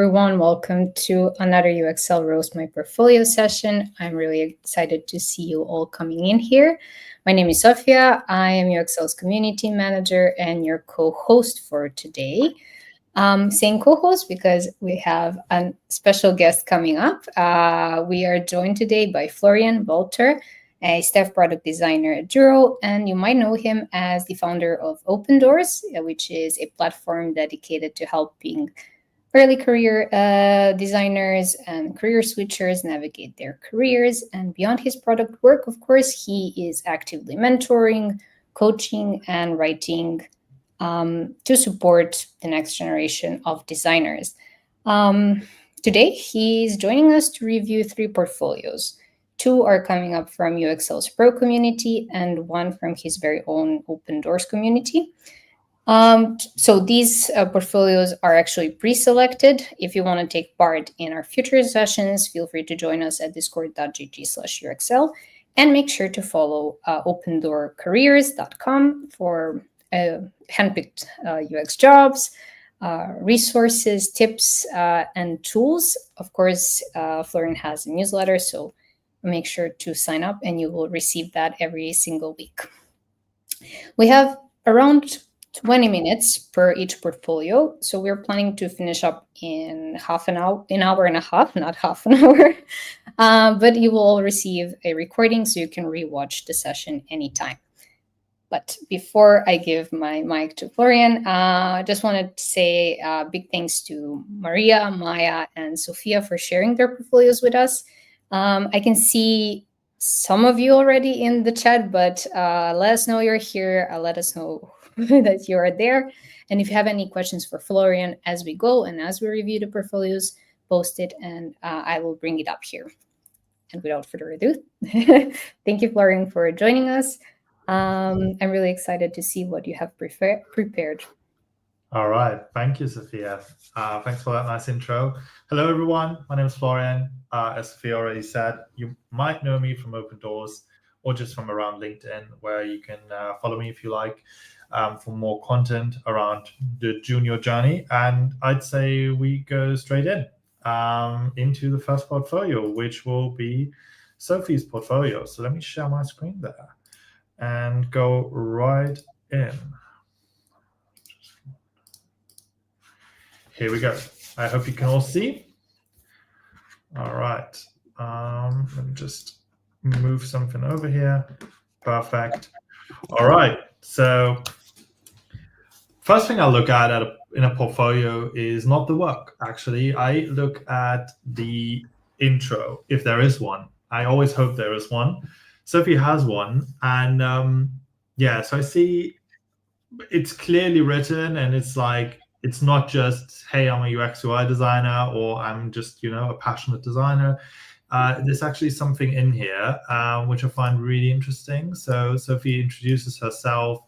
Everyone, welcome to another Uxcel Roast My Portfolio session. I'm really excited to see you all coming in here. My name is Sofia. I am Uxcel's community manager and your co-host for today. Saying co-host because we have a special guest coming up. We are joined today by Florian Boelter, a staff product designer at Juro, and you might know him as the founder of Open Doors, which is a platform dedicated to helping early career designers and career switchers navigate their careers. And beyond his product work, of course, he is actively mentoring, coaching, and writing to support the next generation of designers. Today, he's joining us to review 3 portfolios. 2 are coming up from Uxcel's Pro community and 1 from his very own Open Doors community. So these portfolios are actually pre-selected. If you want to take part in our future sessions, feel free to join us at discord.gg/Uxcel and make sure to follow opendoorcareers.com for handpicked UX jobs, resources, tips, and tools. Of course, Florian has a newsletter, so make sure to sign up and you will receive that every single week. We have around 20 minutes per each portfolio. So we're planning to finish up in an hour and a half, not half an hour. But you will all receive a recording so you can rewatch the session anytime. But before I give my mic to Florian, I just wanted to say big thanks to Maria, Maya, and Sophia for sharing their portfolios with us. I can see some of you already in the chat, but let us know you're here. Let us know that you are there. And if you have any questions for Florian as we go and as we review the portfolios, post it and I will bring it up here. And without further ado, thank you, Florian, for joining us. I'm really excited to see what you have prepared. All right. Thank you, Sophia. Thanks for that nice intro. Hello, everyone. My name is Florian. As Sophia already said, you might know me from Open Doors or just from around LinkedIn, where you can follow me if you like for more content around the junior journey. And I'd say we go straight into the first portfolio, which will be Sophie's portfolio. So let me share my screen there and go right in. Here we go. I hope you can all see. All right. Let me just move something over here. Perfect. All right. So first thing I look at in a portfolio is not the work. Actually, I look at the intro, if there is one. I always hope there is one. Sophie has one. And yeah, so I see it's clearly written and it's like, it's not just, hey, I'm a UX UI designer or I'm just, a passionate designer. There's actually something in here, which I find really interesting. So Sophie introduces herself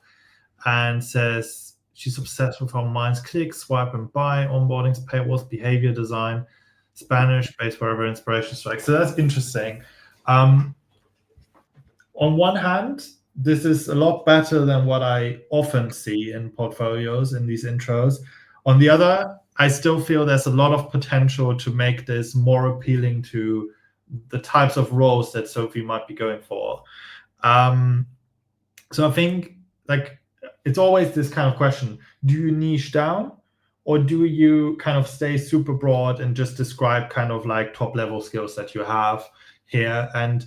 and says she's obsessed with how minds click, swipe and buy, onboardings, paywalls, behavior design, Spanish, based wherever inspiration strikes. So that's interesting. On one hand, this is a lot better than what I often see in portfolios in these intros. On the other, I still feel there's a lot of potential to make this more appealing to the types of roles that Sophie might be going for. So I think it's always this kind of question, do you niche down or do you kind of stay super broad and just describe kind of like top level skills that you have here? And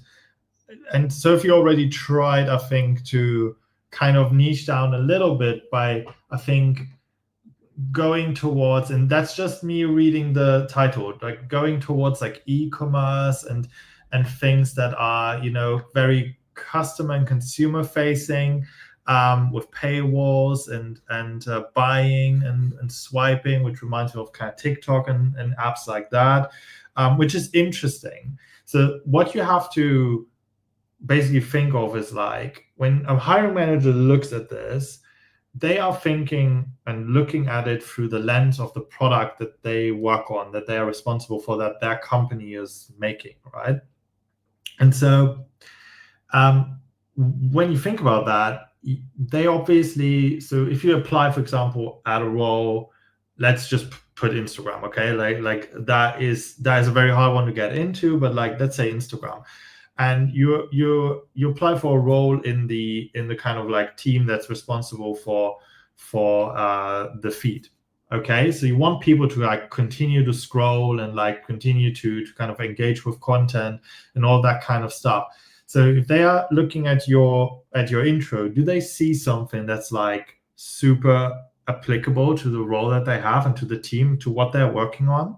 Sophie already tried, I think, to kind of niche down a little bit by, I think, going towards, and that's just me reading the title, like going towards like e-commerce and things that are, very customer and consumer facing, with paywalls and buying and swiping, which reminds me of kind of TikTok and apps like that, which is interesting. So what you have to basically think of is like when a hiring manager looks at this, they are thinking and looking at it through the lens of the product that they work on, that they are responsible for, that their company is making, right? And so when you think about that, they obviously, so if you apply, for example, at a role let's just put Instagram, okay? Like that is a very hard one to get into, but like let's say Instagram, and you apply for a role in the kind of like team that's responsible for the feed. Okay, so you want people to like continue to scroll and like continue to kind of engage with content and all that kind of stuff. So if they are looking at your intro, do they see something that's like super applicable to the role that they have and to the team, to what they're working on?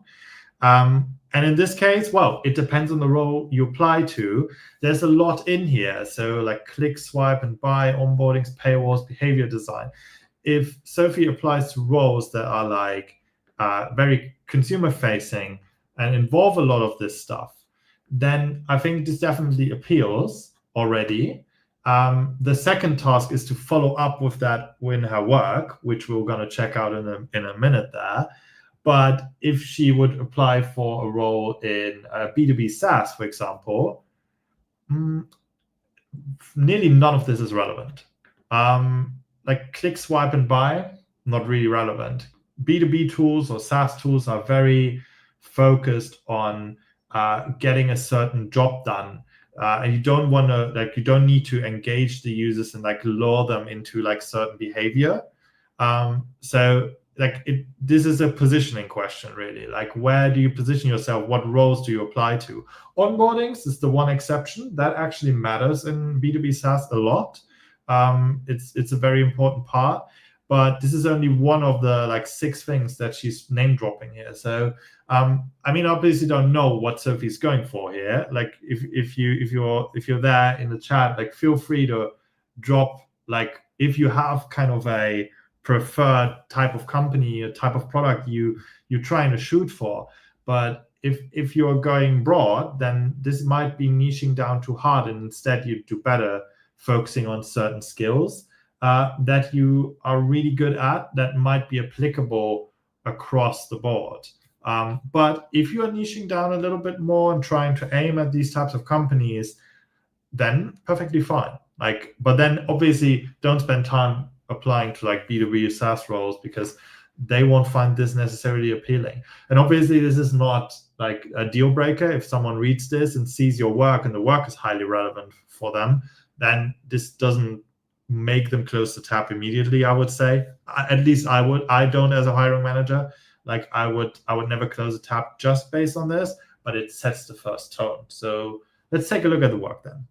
And in this case, well, it depends on the role you apply to. There's a lot in here. So like click, swipe, and buy, onboardings, paywalls, behavior design. If Sophie applies to roles that are like very consumer facing and involve a lot of this stuff, then I think this definitely appeals already. The second task is to follow up with that in her work, which we're going to check out in a minute there. But if she would apply for a role in B2B SaaS, for example, nearly none of this is relevant. Like click, swipe, and buy, not really relevant. B2B tools or SaaS tools are very focused on getting a certain job done. And you don't want to, like, you don't need to engage the users and like lure them into like certain behavior. So like this is a positioning question, really. Like, where do you position yourself? What roles do you apply to? Onboardings is the one exception that actually matters in B2B SaaS a lot. It's a very important part, but this is only one of the like 6 things that she's name dropping here. So I mean, obviously don't know what Sophie's going for here. Like if you're there in the chat, like feel free to drop, like if you have kind of a preferred type of company, a type of product you're trying to shoot for. But if you're going broad, then this might be niching down too hard, and instead you do better focusing on certain skills that you are really good at that might be applicable across the board. But if you are niching down a little bit more and trying to aim at these types of companies, then perfectly fine. Like, but then obviously don't spend time applying to like B2B SaaS roles, because they won't find this necessarily appealing. And obviously this is not like a deal breaker. If someone reads this and sees your work and the work is highly relevant for them, then this doesn't make them close the tab immediately, I would say. At least I would. I don't, as a hiring manager. Like I would never close a tab just based on this, but it sets the first tone. So let's take a look at the work then.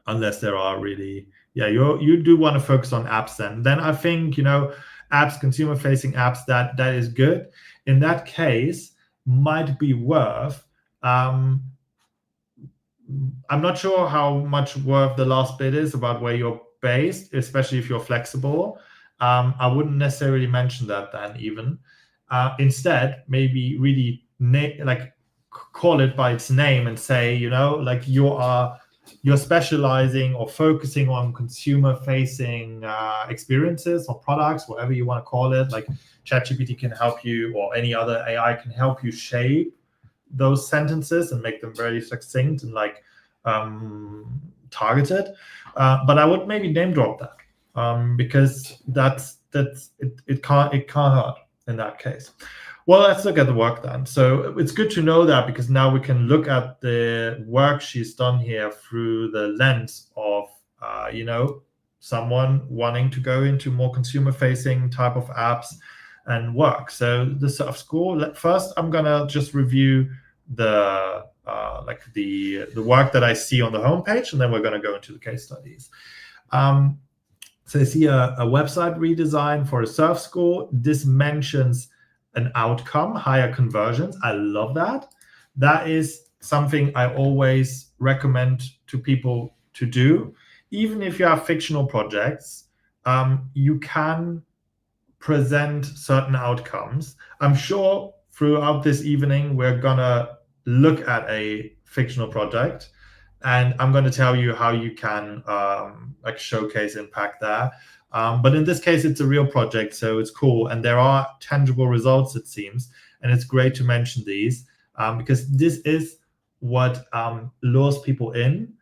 Unless there are really, yeah, you do want to focus on apps then I think, apps, consumer facing apps, that is good. In that case, might be worth, I'm not sure how much worth the last bit is about where you're based, especially if you're flexible. I wouldn't necessarily mention that then even. Instead, maybe really call it by its name and say, like you're specializing or focusing on consumer-facing experiences or products, whatever you want to call it. Like ChatGPT can help you, or any other AI can help you shape those sentences and make them very succinct and like targeted. But I would maybe name drop that because it can't hurt in that case. Well, let's look at the work then. So it's good to know that, because now we can look at the work she's done here through the lens of, someone wanting to go into more consumer-facing type of apps and work. So the sort of score. First, I'm gonna just review the work that I see on the homepage, and then we're gonna go into the case studies. So I see a website redesign for a surf school. This mentions an outcome, higher conversions. I love that. That is something I always recommend to people to do. Even if you have fictional projects, you can present certain outcomes. I'm sure throughout this evening, we're gonna look at a fictional project, and I'm going to tell you how you can showcase impact there. But in this case, it's a real project, so it's cool. And there are tangible results, it seems. And it's great to mention these because this is what lures people in,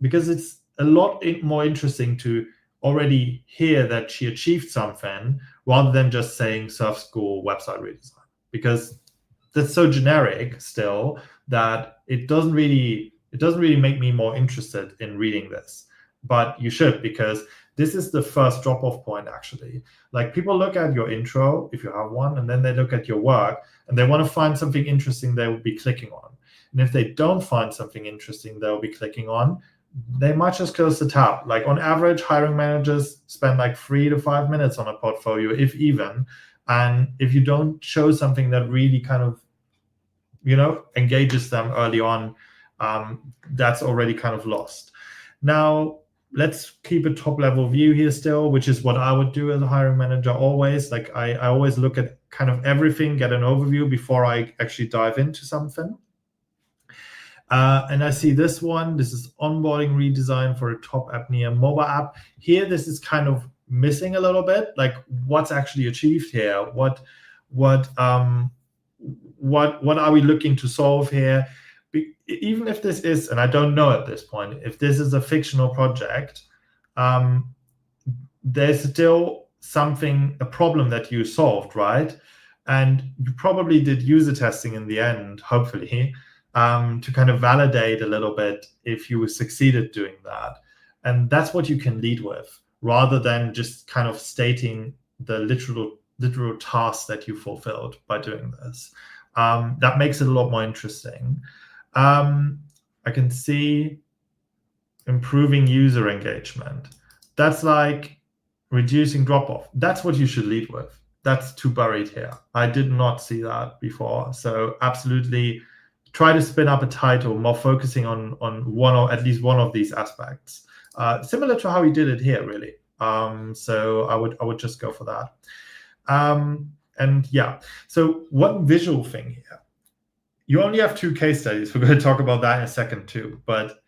because it's a lot more interesting to already hear that she achieved something rather than just saying Surf School website redesign, because that's so generic still that it doesn't really make me more interested in reading this. But you should, because this is the first drop-off point, actually. Like, people look at your intro, if you have one, and then they look at your work, and they want to find something interesting they will be clicking on. And if they don't find something interesting they'll be clicking on, they might just close the tab. Like, on average, hiring managers spend like 3 to 5 minutes on a portfolio, if even. And if you don't show something that really kind of, engages them early on, that's already kind of lost. Now, let's keep a top level view here still, which is what I would do as a hiring manager always. Like, I always look at kind of everything, get an overview before I actually dive into something. And I see this one. This is onboarding redesign for a top apnea mobile app. Here, this is kind of missing a little bit. Like, what's actually achieved here? What are we looking to solve here? Even if this is, and I don't know at this point, if this is a fictional project, there's still a problem that you solved, right? And you probably did user testing in the end, hopefully, to kind of validate a little bit if you succeeded doing that. And that's what you can lead with, rather than just kind of stating the literal task that you fulfilled by doing this. That makes it a lot more interesting. I can see improving user engagement. That's like reducing drop-off. That's what you should lead with. That's too buried here. I did not see that before. So absolutely try to spin up a title more focusing on one or at least one of these aspects. Similar to how we did it here, really. So I would just go for that. And yeah, so one visual thing here. You only have 2 case studies. We're going to talk about that in a second too. But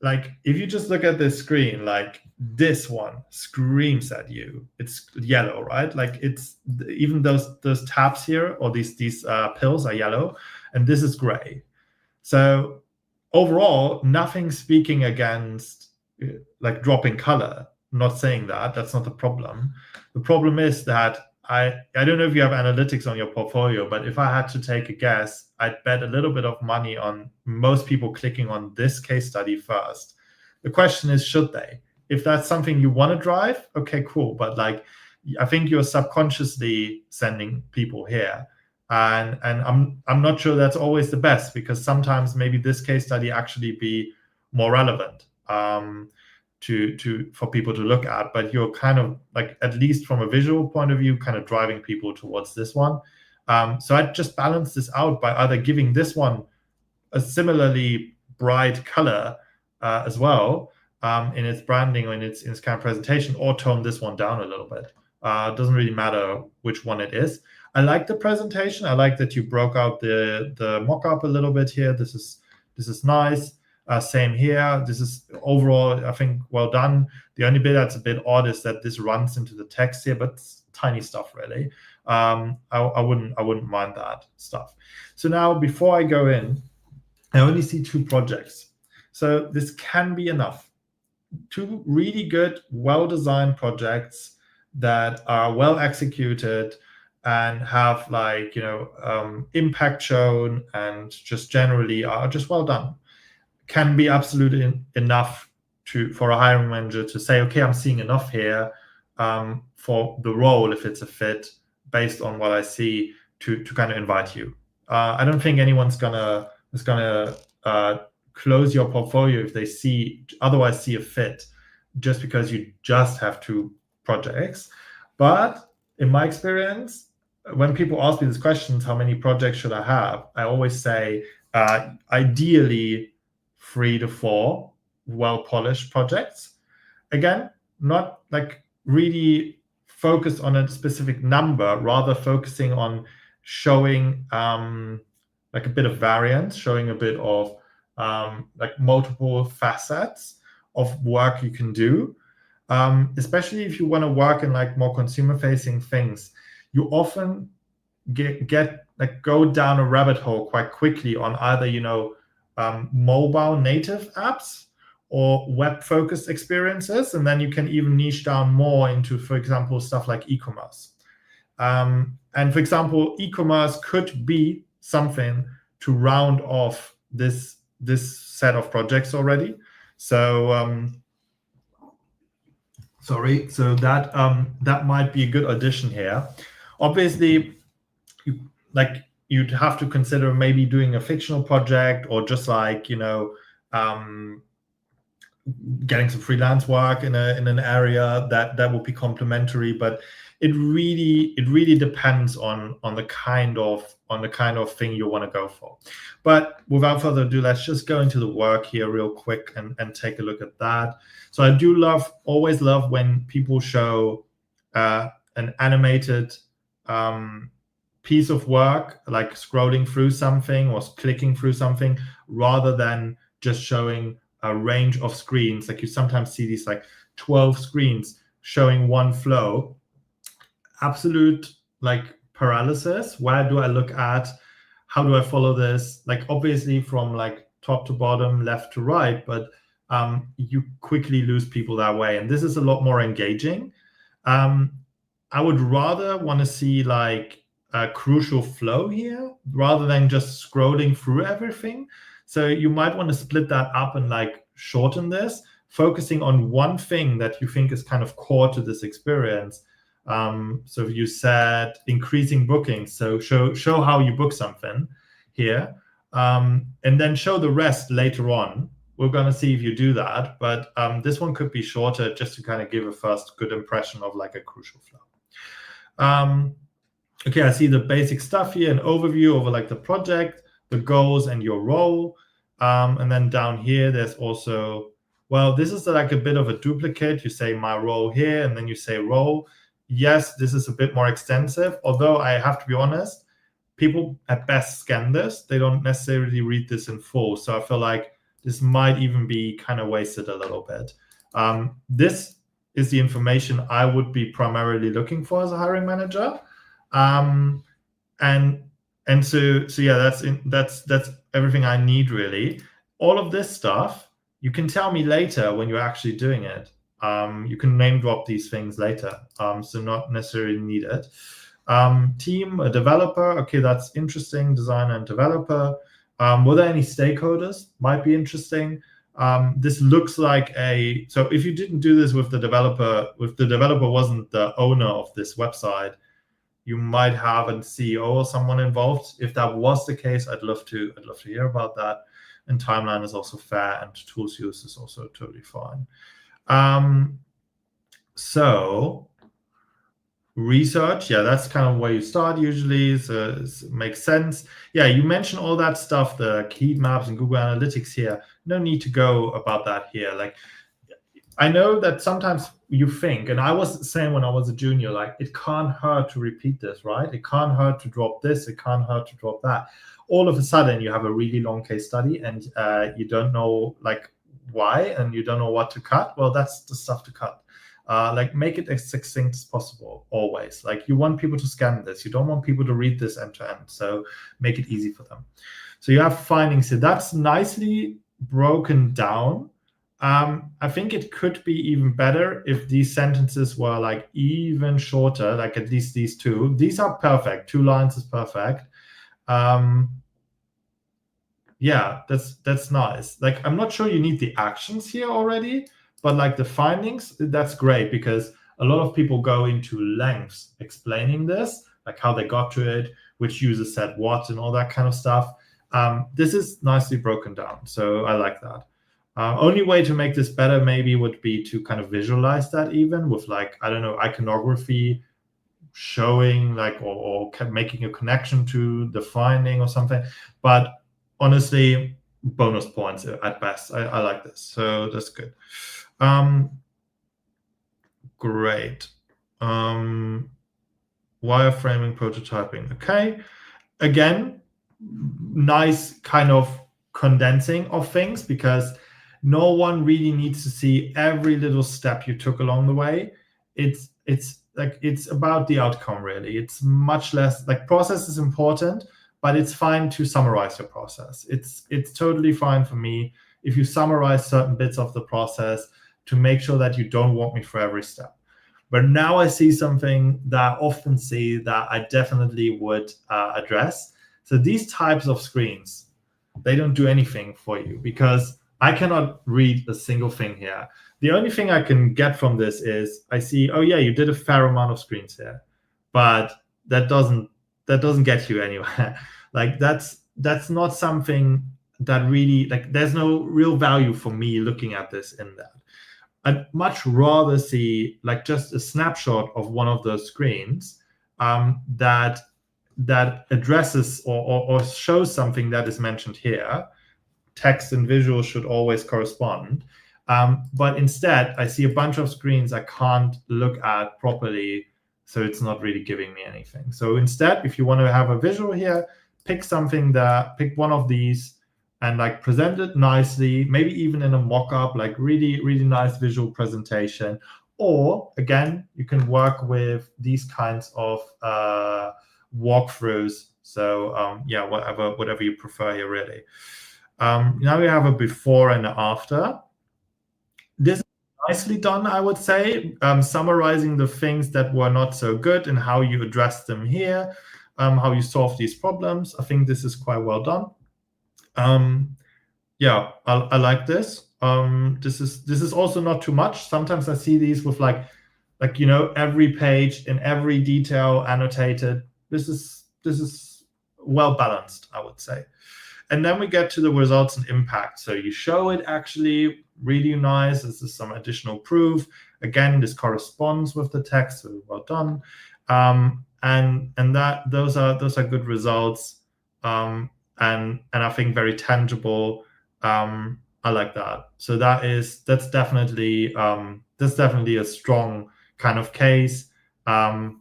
like, if you just look at this screen, like, this one screams at you. It's yellow, right? Like, it's even those tabs here, or these pills are yellow, and this is gray. So overall, nothing speaking against like dropping color. I'm not saying that's not the problem. The problem is that I don't know if you have analytics on your portfolio, but if I had to take a guess, I'd bet a little bit of money on most people clicking on this case study first. The question is, should they? If that's something you want to drive, okay, cool. But like, I think you're subconsciously sending people here. And I'm not sure that's always the best, because sometimes maybe this case study actually be more relevant for people to look at, but you're kind of like, at least from a visual point of view, kind of driving people towards this one. So I'd just balance this out by either giving this one a similarly bright color as well in its branding or in its kind of presentation, or tone this one down a little bit. It doesn't really matter which one it is. I like the presentation. I like that you broke out the mock-up a little bit here. This is nice. Same here. This is overall, I think, well done. The only bit that's a bit odd is that this runs into the text here, but it's tiny stuff, really. I wouldn't mind that stuff. So now, before I go in, I only see 2 projects. So this can be enough. 2 really good, well-designed projects that are well executed and have like, impact shown, and just generally are just well done. Can be absolutely enough for a hiring manager to say, okay, I'm seeing enough here for the role, if it's a fit, based on what I see, to kind of invite you. I don't think anyone's gonna close your portfolio if they otherwise see a fit, just because you just have 2 projects. But in my experience, when people ask me these questions, how many projects should I have? I always say, ideally 3 to 4 well-polished projects. Again, not like really focused on a specific number, rather focusing on showing like a bit of variance, showing a bit of like multiple facets of work you can do. Especially if you want to work in like more consumer-facing things, you often go down a rabbit hole quite quickly on either mobile native apps or web-focused experiences, and then you can even niche down more into, for example, stuff like e-commerce. And for example, e-commerce could be something to round off this set of projects already. So sorry, so that might be a good addition here. Obviously, you'd have to consider maybe doing a fictional project, or just like, getting some freelance work in an area that would be complementary. But it really depends on the kind of thing you want to go for. But without further ado, let's just go into the work here real quick and take a look at that. So I do always love when people show an animated piece of work, like scrolling through something or clicking through something, rather than just showing a range of screens. Like you sometimes see these like 12 screens showing one flow. Absolute like paralysis. Where do I look at? How do I follow this? Like obviously from like top to bottom, left to right, but you quickly lose people that way. And this is a lot more engaging. I would rather want to see like a crucial flow here rather than just scrolling through everything. So you might want to split that up and like shorten this, focusing on one thing that you think is kind of core to this experience. So you said increasing bookings. So show how you book something here, and then show the rest later on. We're going to see if you do that, but this one could be shorter just to kind of give a first good impression of like a crucial flow. Okay, I see the basic stuff here, an overview over like the project, the goals, and your role. And then down here, there's also, well, this is like a bit of a duplicate. You say my role here, and then you say role. Yes, this is a bit more extensive, although I have to be honest, people at best scan this. They don't necessarily read this in full. So I feel like this might even be kind of wasted a little bit. This is the information I would be primarily looking for as a hiring manager. And so yeah, that's everything I need really. All of this stuff you can tell me later when you're actually doing it. You can name drop these things later, so not necessarily need it. Team, a developer, okay, that's interesting. Designer and developer. Were there any stakeholders? Might be interesting. This looks like so if you didn't do this with the developer, if the developer wasn't the owner of this website, you might have a CEO or someone involved. If that was the case, I'd love to hear about that. And timeline is also fair, and tools use is also totally fine. So research, yeah, that's kind of where you start usually. So it makes sense. Yeah, you mentioned all that stuff, the heat maps and Google Analytics here. No need to go about that here. Like, I know that sometimes you think, and I was saying when I was a junior, like it can't hurt to repeat this, right? It can't hurt to drop this. It can't hurt to drop that. All of a sudden, you have a really long case study, and you don't know like why, and you don't know what to cut. Well, that's the stuff to cut. Like make it as succinct as possible. Always, like you want people to scan this. You don't want people to read this end to end. So make it easy for them. So you have findings here. That's nicely broken down. I think it could be even better if these sentences were like even shorter, like at least these two. These are perfect. 2 lines is perfect. Yeah, that's nice. Like, I'm not sure you need the actions here already, but like the findings, that's great, because a lot of people go into lengths explaining this, like how they got to it, which user said what, and all that kind of stuff. This is nicely broken down, so I like that. Only way to make this better maybe would be to kind of visualize that even with like, I don't know, iconography showing like, or making a connection to the finding or something. But honestly, bonus points at best. I like this, so that's good. Great. Wireframing, prototyping. Okay. Again, nice kind of condensing of things, because no one really needs to see every little step you took along the way. It's about the outcome, really. It's much less like process is important, but it's fine to summarize your process. It's totally fine for me if you summarize certain bits of the process to make sure that you don't walk me through every step. But now I see something that I often see that I definitely would address. So these types of screens, they don't do anything for you because I cannot read a single thing here. The only thing I can get from this is I see, oh yeah, you did a fair amount of screens here, but that doesn't get you anywhere. Like that's not something that really, like, there's no real value for me looking at this in that. I'd much rather see like just a snapshot of one of those screens that addresses or shows something that is mentioned here. Text and visual should always correspond. But instead, I see a bunch of screens I can't look at properly, so it's not really giving me anything. So instead, if you want to have a visual here, pick one of these and like present it nicely, maybe even in a mock-up, like really, really nice visual presentation. Or again, you can work with these kinds of walkthroughs. So yeah, whatever you prefer here, really. Now we have a before and after. This is nicely done, I would say, summarizing the things that were not so good and how you address them here, how you solve these problems. I think this is quite well done. Yeah, I like this. This is also not too much. Sometimes I see these with like every page in every detail annotated. This is well balanced, I would say. And then we get to the results and impact. So you show it actually really nice. This is some additional proof. Again, this corresponds with the text, so well done. And those are good results. And I think very tangible. I like that. So that's definitely a strong kind of case that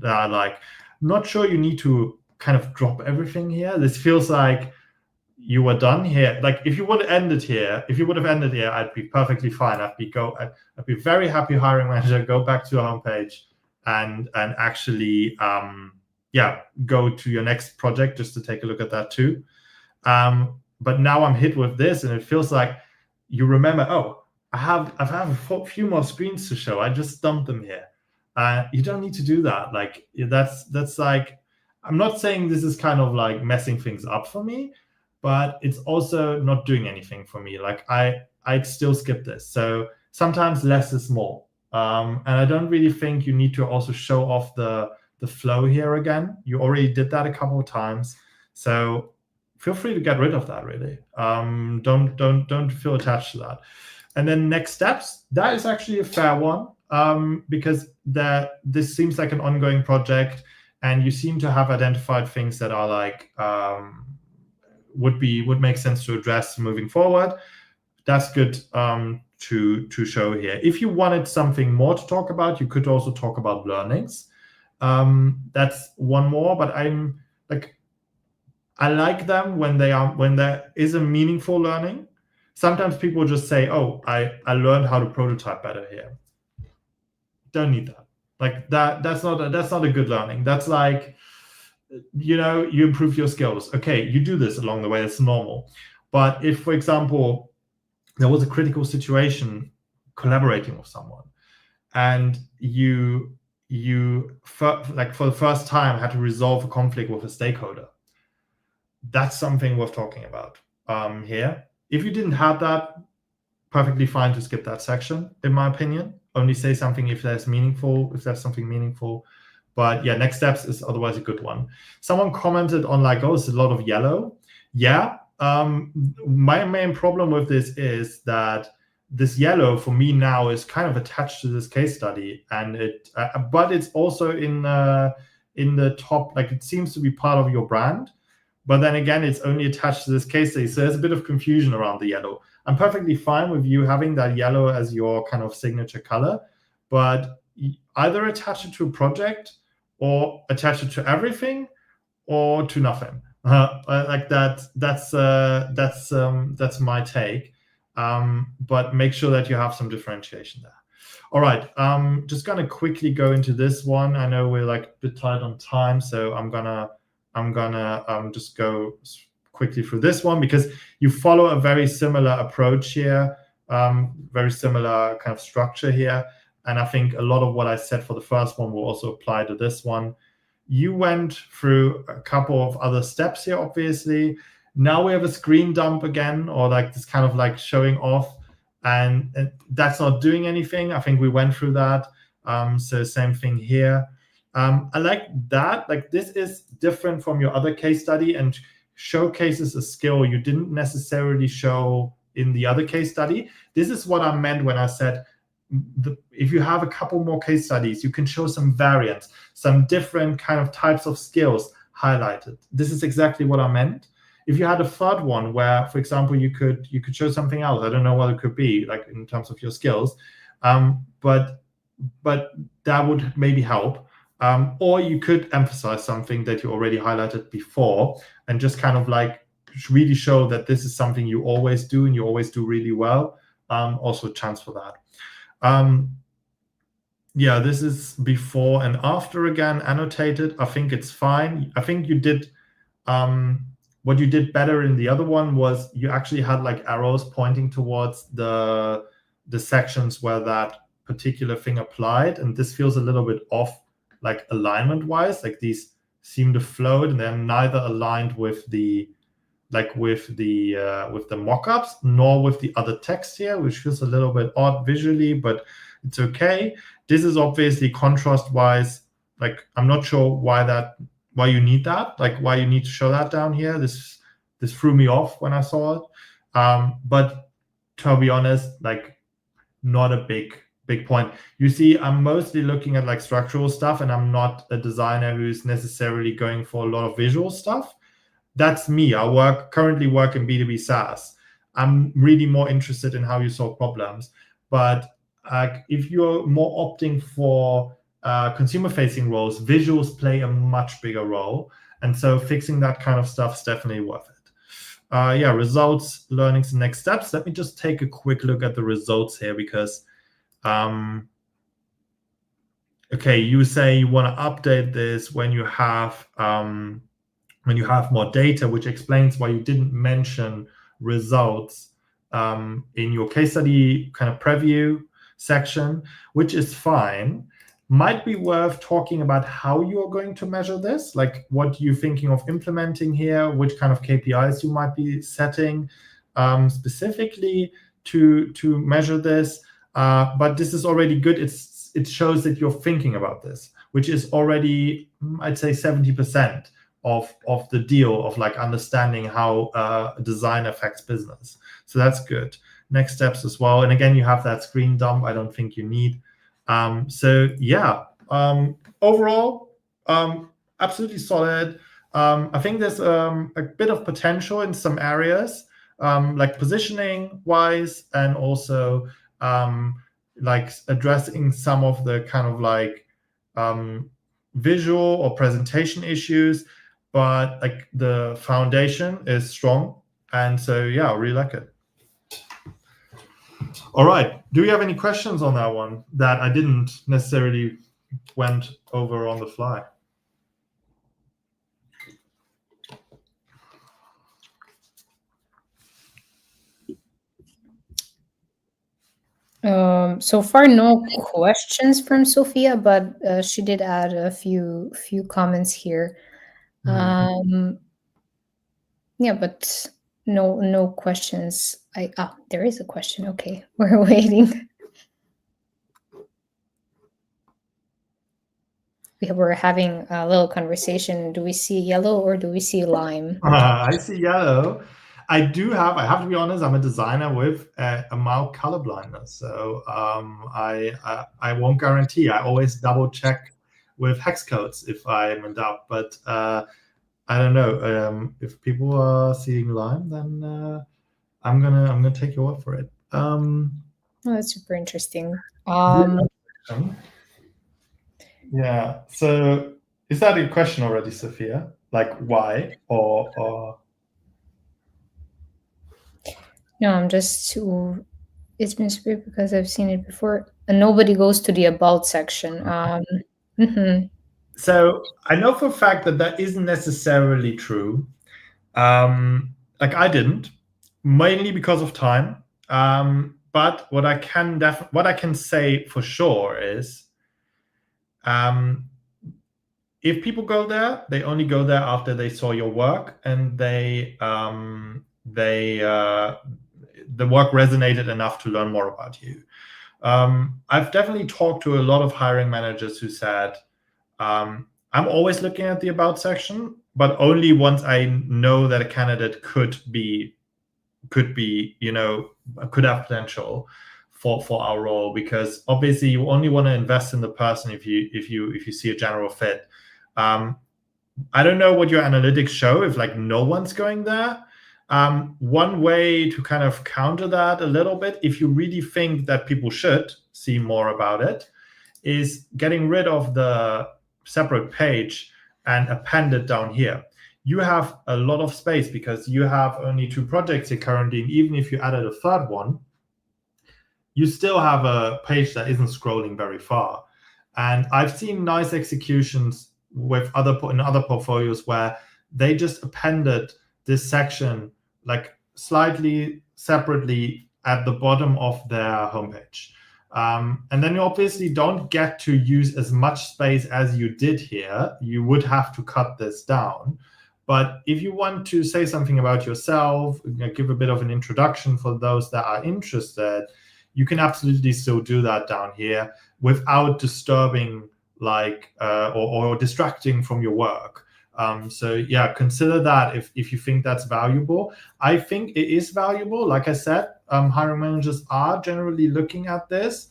I like. Not sure you need to kind of drop everything here. This feels like you were done here. Like if you would have ended here, I'd be perfectly fine. I'd be very happy hiring manager. Go back to your homepage and actually go to your next project just to take a look at that too. But now I'm hit with this, and it feels like you remember, oh, I have a few more screens to show. I just dumped them here. You don't need to do that. Like that's like, I'm not saying this is kind of like messing things up for me, but it's also not doing anything for me. Like I'd still skip this. So sometimes less is more. And I don't really think you need to also show off the flow here again. You already did that a couple of times. So feel free to get rid of that, really. Don't feel attached to that. And then next steps, that is actually a fair one, because this seems like an ongoing project, and you seem to have identified things that are like would make sense to address moving forward. That's good to show here. If you wanted something more to talk about, you could also talk about learnings. That's one more, but I like them when there is a meaningful learning. Sometimes people just say, oh, I learned how to prototype better here. Don't need that. Like that's not a good learning. That's like, you improve your skills. Okay, you do this along the way, it's normal. But if, for example, there was a critical situation collaborating with someone, and you for the first time had to resolve a conflict with a stakeholder, that's something worth talking about here. If you didn't have that, perfectly fine to skip that section, in my opinion. Only say something if there's something meaningful. But yeah, next steps is otherwise a good one. Someone commented on like, oh, it's a lot of yellow. Yeah. My main problem with this is that this yellow for me now is kind of attached to this case study, and but it's also in the top, like it seems to be part of your brand. But then again, it's only attached to this case study. So there's a bit of confusion around the yellow. I'm perfectly fine with you having that yellow as your kind of signature color, but either attach it to a project or attach it to everything or to nothing. Like that's my take. But make sure that you have some differentiation there. All right, just gonna quickly go into this one. I know we're like a bit tight on time, so I'm gonna just go quickly through this one because you follow a very similar approach here, very similar kind of structure here. And I think a lot of what I said for the first one will also apply to this one. You went through a couple of other steps here, obviously. Now we have a screen dump again, or like this kind of like showing off, and that's not doing anything. I think we went through that. So same thing here. I like that. Like this is different from your other case study and showcases a skill you didn't necessarily show in the other case study. This is what I meant when I said, if you have a couple more case studies, you can show some variants, some different kind of types of skills highlighted. This is exactly what I meant. If you had a third one where, for example, you could show something else, I don't know what it could be, like in terms of your skills, but that would maybe help. Or you could emphasize something that you already highlighted before and just kind of like really show that this is something you always do and you always do really well. Also a chance for that. Yeah, this is before and after again, annotated. I think it's fine. I think you did, what you did better in the other one was you actually had like arrows pointing towards the sections where that particular thing applied. And this feels a little bit off, like alignment wise, like these seem to float and they're neither aligned with the mock-ups nor with the other text here, which feels a little bit odd visually, but it's okay. This is obviously contrast wise, like I'm not sure why you need that, like why you need to show that down here. This threw me off when I saw it. But to be honest, like not a big point. You see, I'm mostly looking at like structural stuff and I'm not a designer who's necessarily going for a lot of visual stuff. That's me. I currently work in B2B SaaS. I'm really more interested in how you solve problems. But if you're more opting for consumer-facing roles, visuals play a much bigger role. And so fixing that kind of stuff is definitely worth it. Yeah, results, learnings, and next steps. Let me just take a quick look at the results here because, okay, you say you want to update this when you have more data, which explains why you didn't mention results in your case study kind of preview section, which is fine. Might be worth talking about how you're going to measure this, like what you're thinking of implementing here, which kind of KPIs you might be setting specifically to measure this. But this is already good. It shows that you're thinking about this, which is already, I'd say, 70% of the deal of like understanding how design affects business. So that's good. Next steps as well. And again, you have that screen dump. I don't think you need. So yeah, overall, absolutely solid. I think there's a bit of potential in some areas, like positioning wise, and also like addressing some of the kind of like visual or presentation issues. But like the foundation is strong, and so yeah, I really like it. All right, do we have any questions on that one that I didn't necessarily went over on the fly? So far, no questions from Sophia, but she did add a few comments here. Yeah, but no questions. There is a question. Okay, we're waiting. We're having a little conversation. Do we see yellow or do we see lime? I see yellow. I have to be honest, I'm a designer with a mild color blindness. So I won't guarantee. I always double check with hex codes if I'm in doubt. But I don't know. If people are seeing lime, then I'm gonna take your word for it. Oh, that's super interesting. Yeah. So is that a question already, Sophia? Like why or? No, I'm just too. It's been super because I've seen it before, and nobody goes to the about section. So I know for a fact that isn't necessarily true. Like I didn't, mainly because of time. But what I can say for sure is, if people go there, they only go there after they saw your work and the work resonated enough to learn more about you. I've definitely talked to a lot of hiring managers who said, I'm always looking at the about section, but only once I know that a candidate could have potential for our role, because obviously you only want to invest in the person if you see a general fit. I don't know what your analytics show if like no one's going there. One way to kind of counter that a little bit, if you really think that people should see more about it, is getting rid of the separate page and append it down here. You have a lot of space because you have only 2 projects here currently, and even if you added a third one, you still have a page that isn't scrolling very far. And I've seen nice executions in other portfolios where they just appended this section like slightly separately at the bottom of their homepage. And then you obviously don't get to use as much space as you did here. You would have to cut this down. But if you want to say something about yourself, give a bit of an introduction for those that are interested, you can absolutely still do that down here without disturbing or distracting from your work. So yeah, consider that if you think that's valuable. I think it is valuable. Like I said, hiring managers are generally looking at this,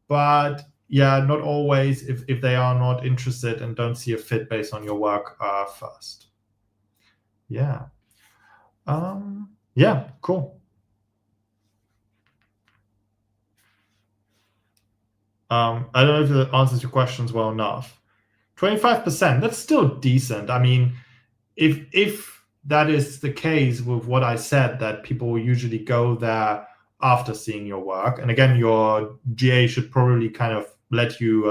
but yeah, not always if they are not interested and don't see a fit based on your work first. Yeah. Yeah, cool. I don't know if that answers your questions well enough. 25%, that's still decent. I mean, if that is the case with what I said, that people will usually go there after seeing your work, and again, your GA should probably kind of let you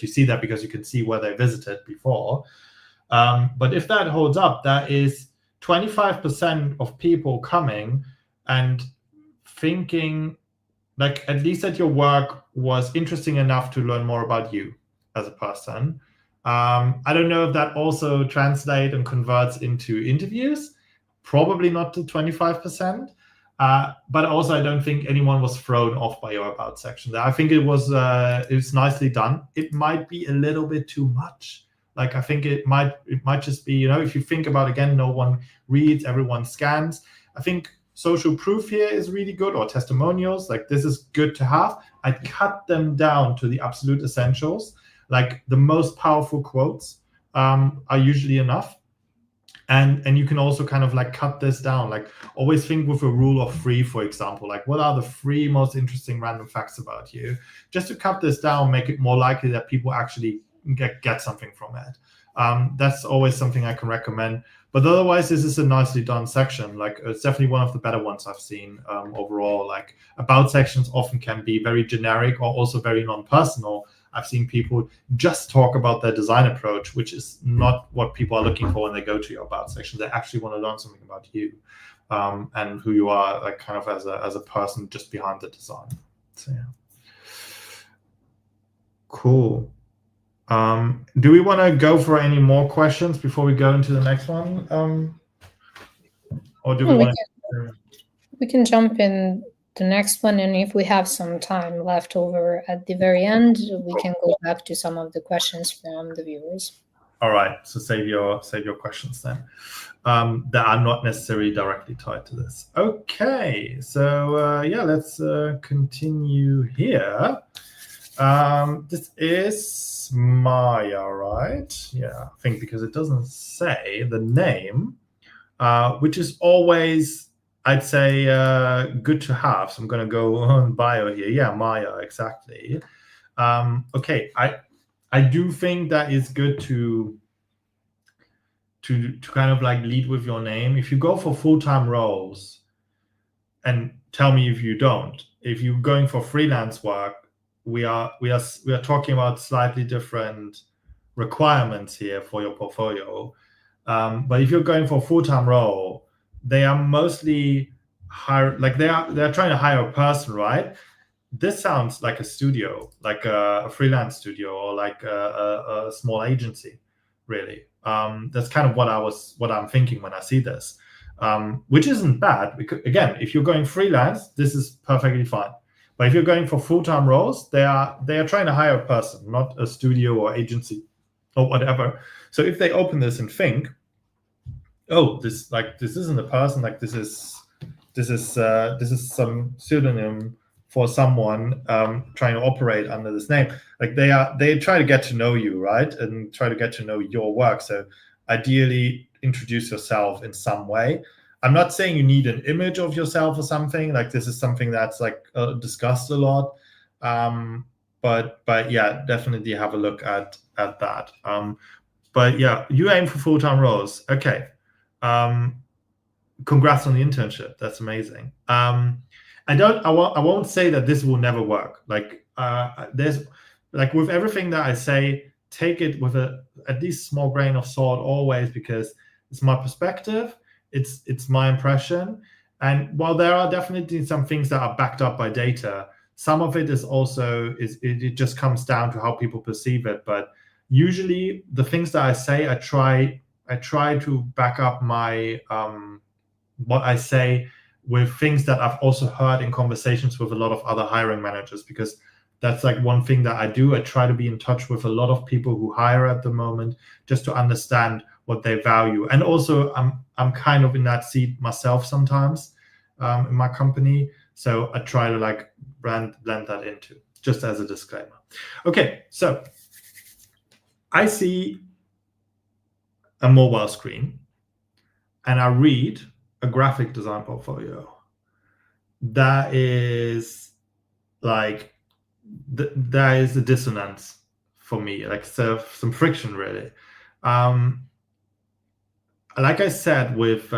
see that because you can see where they visited before. But if that holds up, that is 25% of people coming and thinking like at least that your work was interesting enough to learn more about you as a person. I don't know if that also translates and converts into interviews. Probably not to 25%. But also, I don't think anyone was thrown off by your about section. I think it was nicely done. It might be a little bit too much. Like I think it might just be, if you think about, again, no one reads, everyone scans. I think social proof here is really good, or testimonials. Like this is good to have. I'd cut them down to the absolute essentials. Like the most powerful quotes are usually enough. And you can also kind of like cut this down. Like always think with a rule of 3, for example, like what are the 3 most interesting random facts about you? Just to cut this down, make it more likely that people actually get something from it. That's always something I can recommend. But otherwise, this is a nicely done section. Like it's definitely one of the better ones I've seen overall. Like about sections often can be very generic or also very non-personal. I've seen people just talk about their design approach, which is not what people are looking for when they go to your about section. They actually want to learn something about you and who you are, like kind of as a person just behind the design. So yeah, cool. Do we want to go for any more questions before we go into the next one? Or do we want to? We can jump in the next one, and if we have some time left over at the very end, we can go back to some of the questions from the viewers. All right, so save your questions then that are not necessarily directly tied to this. Okay, so yeah, let's continue here. This is Maya, right? Yeah, I think because it doesn't say the name, which is always, I'd say, good to have. So I'm going to go on bio here. Yeah, Maya, exactly. Okay, I do think that is good to kind of like lead with your name. If you go for full-time roles, and tell me if you don't, if you're going for freelance work, we are talking about slightly different requirements here for your portfolio. But if you're going for a full-time role, they are mostly they're trying to hire a person, right? This sounds like a studio, like a freelance studio, or like a small agency, really. That's kind of what I'm thinking when I see this, which isn't bad. Because again, if you're going freelance, this is perfectly fine. But if you're going for full-time roles, they are trying to hire a person, not a studio or agency or whatever. So if they open this and think, oh, this isn't a person, like this is some pseudonym for someone trying to operate under this name. Like they try to get to know you, right, and try to get to know your work. So ideally, introduce yourself in some way. I'm not saying you need an image of yourself or something. Like this is something that's like discussed a lot. But yeah, definitely have a look at that. But yeah, you aim for full-time roles. Okay. Congrats on the internship. That's amazing. I won't say that this will never work. Like there's like with everything that I say, take it with at least small grain of salt always, because it's my perspective, it's my impression. And while there are definitely some things that are backed up by data, some of it is also it just comes down to how people perceive it. But usually the things that I say, I try to back up my what I say with things that I've also heard in conversations with a lot of other hiring managers, because that's like one thing that I do. I try to be in touch with a lot of people who hire at the moment, just to understand what they value. And also I'm kind of in that seat myself sometimes in my company. So I try to like blend that into, just as a disclaimer. Okay, so I see a mobile screen and I read a graphic design portfolio. That is like, there is a dissonance for me, like some friction really. Like I said with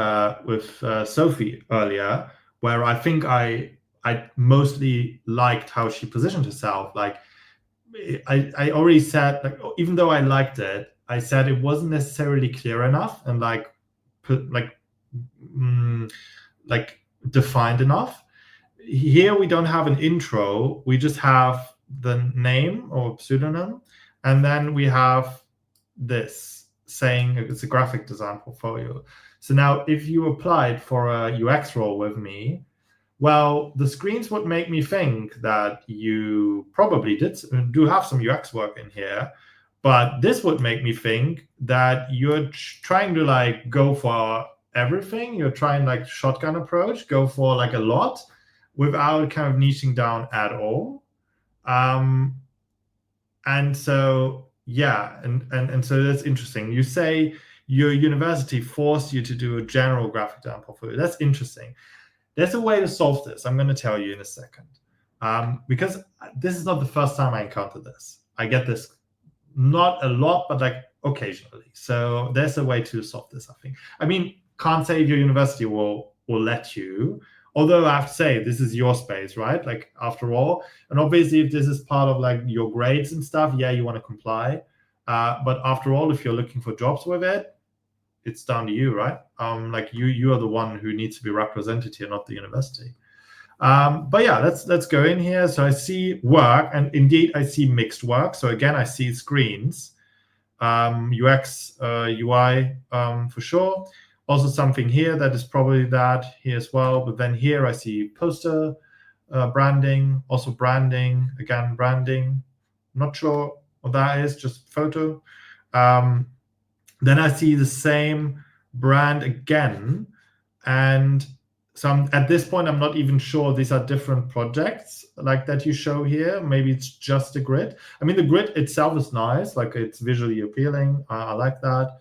Sophie earlier, where I think I mostly liked how she positioned herself. Like I already said, like even though I liked it, I said it wasn't necessarily clear enough and like defined enough. Here we don't have an intro, we just have the name or pseudonym, and then we have this saying it's a graphic design portfolio. So now if you applied for a UX role with me, well, the screens would make me think that you probably do have some UX work in here, but this would make me think that you're trying to like go for everything. You're trying like shotgun approach, go for like a lot without kind of niching down at all. And so yeah, and so that's interesting. You say your university forced you to do a general graphic design portfolio. That's interesting. There's a way to solve this. I'm going to tell you in a second, because this is not the first time I encounter this. I get this not a lot, but like occasionally. So there's a way to solve this, I think. I mean, can't say if your university will let you, although I have to say this is your space, right? Like after all, and obviously if this is part of like your grades and stuff, yeah, you want to comply. But after all, if you're looking for jobs with it, it's down to you, right? Like you are the one who needs to be represented here, not the university. But yeah, let's go in here. So I see work, and indeed I see mixed work. So again, I see screens, UX, UI for sure. Also something here that is probably that here as well. But then here I see poster, branding, also branding, again, branding. Not sure what that is, just photo. Then I see the same brand again. And so at this point, I'm not even sure these are different projects like that you show here. Maybe it's just a grid. I mean, the grid itself is nice, like it's visually appealing. I like that.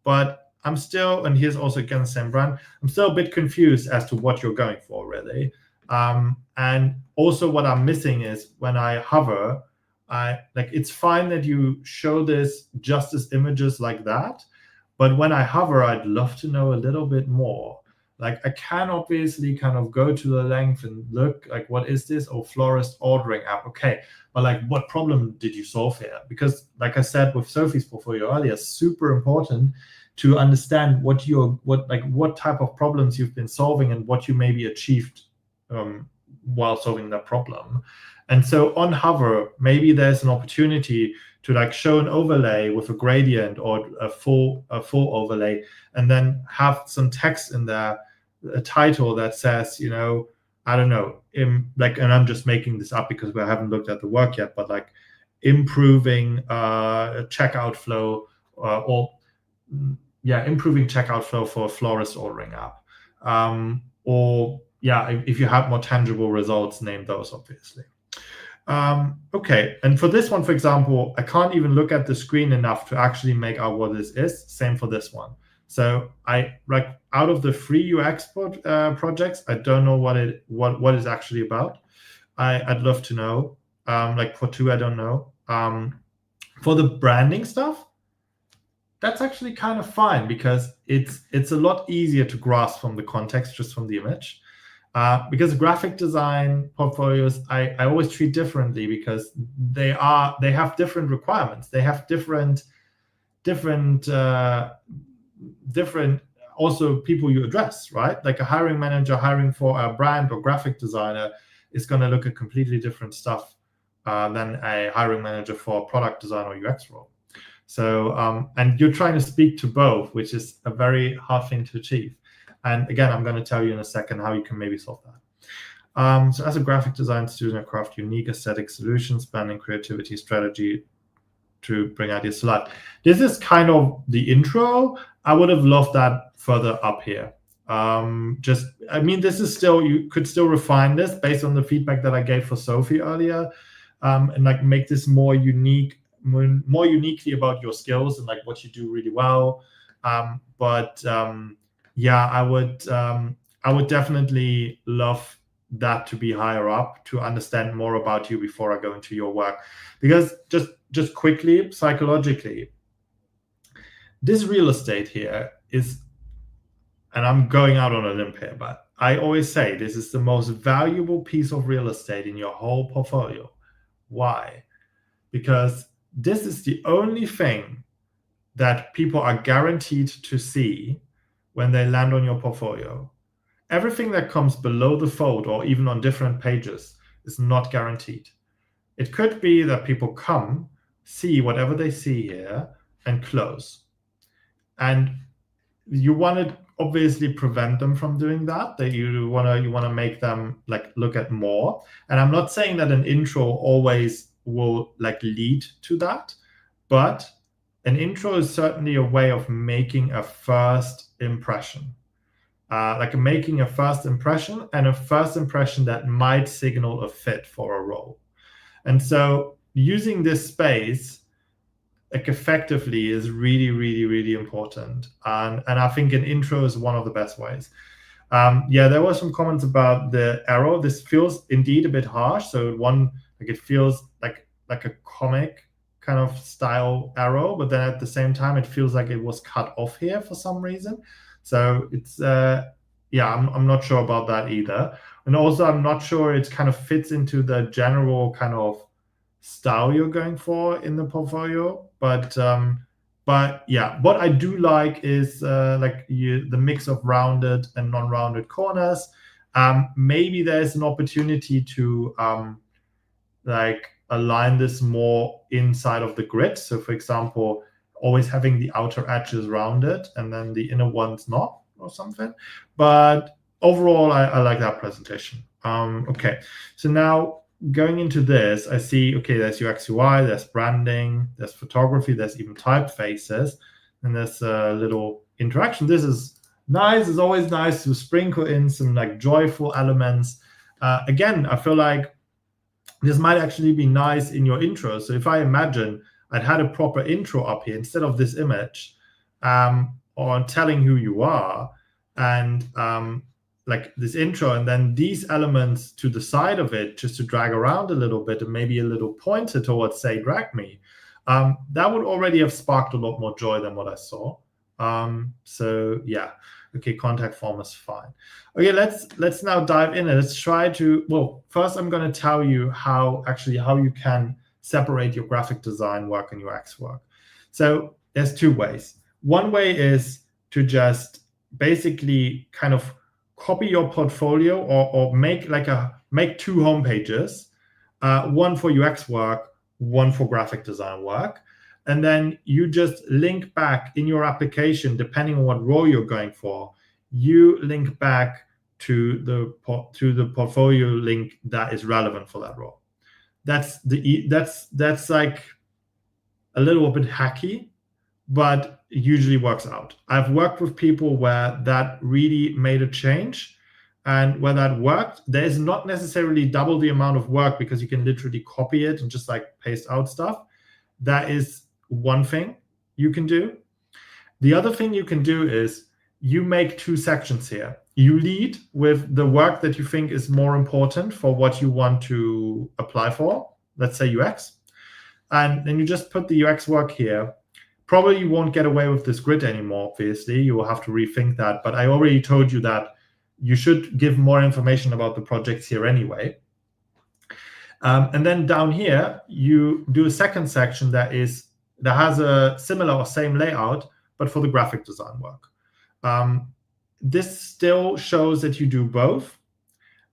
But I'm still, and here's also again the same brand, I'm still a bit confused as to what you're going for, really. And also what I'm missing is when I hover, like it's fine that you show this just as images like that, but when I hover, I'd love to know a little bit more. Like I can obviously kind of go to the length and look like, what is this? Oh, florist ordering app. Okay, but like what problem did you solve here? Because like I said with Sophie's portfolio earlier, super important to understand what type of problems you've been solving and what you maybe achieved while solving that problem. And so on hover, maybe there's an opportunity to like show an overlay with a gradient or a full overlay, and then have some text in there, a title that says, you know, I don't know, and I'm just making this up because we haven't looked at the work yet, but like improving checkout flow improving checkout flow for a florist ordering app. If you have more tangible results, name those, obviously. Okay, and for this one, for example, I can't even look at the screen enough to actually make out what this is. Same for this one. So out of the 3 UX projects, I don't know what it's actually about. I'd love to know. For 2, I don't know. For the branding stuff, that's actually kind of fine because it's a lot easier to grasp from the context just from the image. Because graphic design portfolios, I always treat differently because they have different requirements. They have different also people you address, right? Like a hiring manager hiring for a brand or graphic designer is going to look at completely different stuff than a hiring manager for product design or UX role. So, and you're trying to speak to both, which is a very hard thing to achieve. And again, I'm going to tell you in a second how you can maybe solve that. So as a graphic design student, I craft unique aesthetic solutions, spanning creativity, strategy to bring ideas to life. This is kind of the intro. I would have loved that further up here. This is still, you could still refine this based on the feedback that I gave for Sophie earlier, and like make this more uniquely about your skills and like what you do really well. I would definitely love that to be higher up, to understand more about you before I go into your work. Because just quickly, psychologically, this real estate here is, and I'm going out on a limb here, but I always say this is the most valuable piece of real estate in your whole portfolio. Why? Because this is the only thing that people are guaranteed to see when they land on your portfolio. Everything that comes below the fold or even on different pages is not guaranteed. It could be that people come, see whatever they see here, and close. And you want to obviously prevent them from doing that. That you want to make them like look at more. And I'm not saying that an intro always will like lead to that, but an intro is certainly a way of making a first impression. Making a first impression, and a first impression that might signal a fit for a role. And so using this space like effectively is really, really, really important. And I think an intro is one of the best ways. There were some comments about the arrow. This feels indeed a bit harsh. So it feels like a comic kind of style arrow, but then at the same time, it feels like it was cut off here for some reason. So it's, I'm not sure about that either. And also, I'm not sure it kind of fits into the general kind of style you're going for in the portfolio. But what I do like is the mix of rounded and non-rounded corners. Maybe there's an opportunity to align this more inside of the grid. So for example, always having the outer edges rounded and then the inner ones not, or something. But overall, I like that presentation. Okay, so now going into this, I see, okay, there's UX UI, there's branding, there's photography, there's even typefaces, and there's a little interaction. This is nice. It's always nice to sprinkle in some like joyful elements. Again, I feel like this might actually be nice in your intro. So if I imagine I'd had a proper intro up here instead of this image, on telling who you are, and like this intro, and then these elements to the side of it just to drag around a little bit, and maybe a little pointer towards say drag me, that would already have sparked a lot more joy than what I saw. So yeah, okay, contact form is fine. Okay, let's now dive in and let's try to, well, first I'm going to tell you how you can separate your graphic design work and UX work. So there's two ways. One way is to just basically kind of copy your portfolio or make two homepages, one for UX work, one for graphic design work. And then you just link back in your application, depending on what role you're going for, you link back to the portfolio link that is relevant for that role. That's like a little bit hacky, but it usually works out. I've worked with people where that really made a change, and where that worked. There's not necessarily double the amount of work because you can literally copy it and just like paste out stuff. That is one thing you can do. The other thing you can do is you make two sections here. You lead with the work that you think is more important for what you want to apply for, let's say UX. And then you just put the UX work here. Probably you won't get away with this grid anymore, obviously. You will have to rethink that. But I already told you that you should give more information about the projects here anyway. And then down here, you do a second section that has a similar or same layout, but for the graphic design work. This still shows that you do both,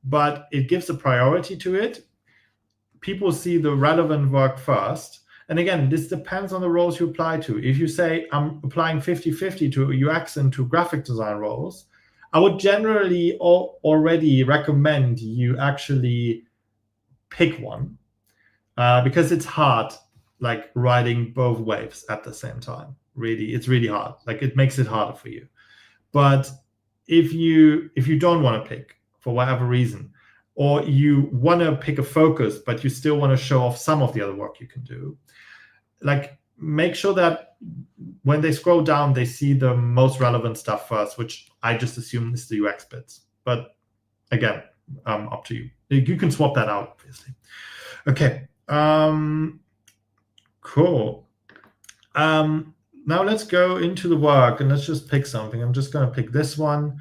but it gives a priority to it. People see the relevant work first. And again, this depends on the roles you apply to. If you say, I'm applying 50-50 to UX and to graphic design roles, I would generally already recommend you actually pick one, because it's hard, like riding both waves at the same time. Really, it's really hard. Like it makes it harder for you. But if you don't want to pick for whatever reason, or you want to pick a focus, but you still want to show off some of the other work you can do, like make sure that when they scroll down, they see the most relevant stuff first, which I just assume is the UX bits. But again, up to you. You can swap that out, obviously. Okay, cool. Now let's go into the work and let's just pick something. I'm just going to pick this one.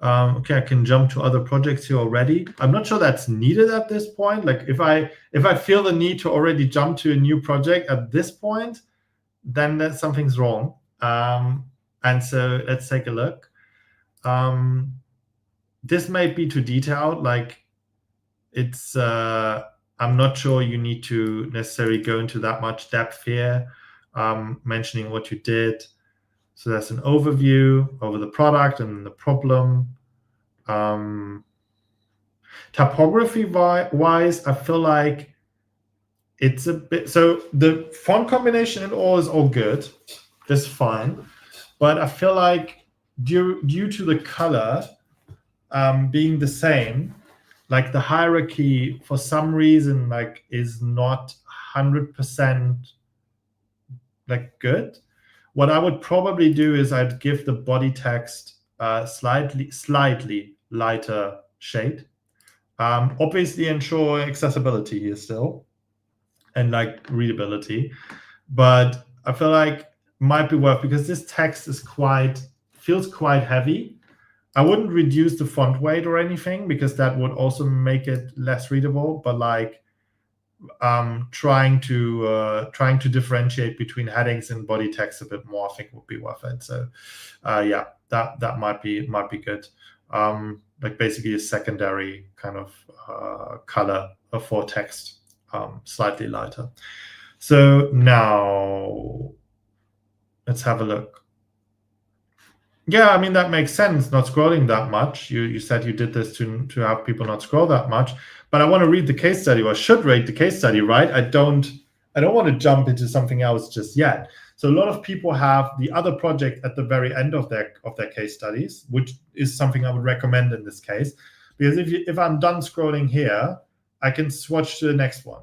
Okay, I can jump to other projects here already. I'm not sure that's needed at this point. Like if I feel the need to already jump to a new project at this point, then something's wrong. And so let's take a look. This might be too detailed. Like it's, I'm not sure you need to necessarily go into that much depth here, mentioning what you did. So that's an overview over the product and the problem. Typography-wise, I feel like it's a bit... So the font combination and all is all good. That's fine. But I feel like due to the color being the same, like the hierarchy for some reason like is not 100% like good. What I would probably do is I'd give the body text slightly lighter shade. Obviously ensure accessibility here still and like readability, but I feel like might be worth, because this text is feels quite heavy. I wouldn't reduce the font weight or anything because that would also make it less readable, but like trying to differentiate between headings and body text a bit more, I think would be worth it. So yeah, that might be good. Like basically a secondary kind of color for text, slightly lighter. So now let's have a look. Yeah, I mean, that makes sense, not scrolling that much. You said you did this to have people not scroll that much. But I want to read the case study, or I should read the case study, right? I don't want to jump into something else just yet. So a lot of people have the other project at the very end of their case studies, which is something I would recommend in this case. Because if I'm done scrolling here, I can switch to the next one.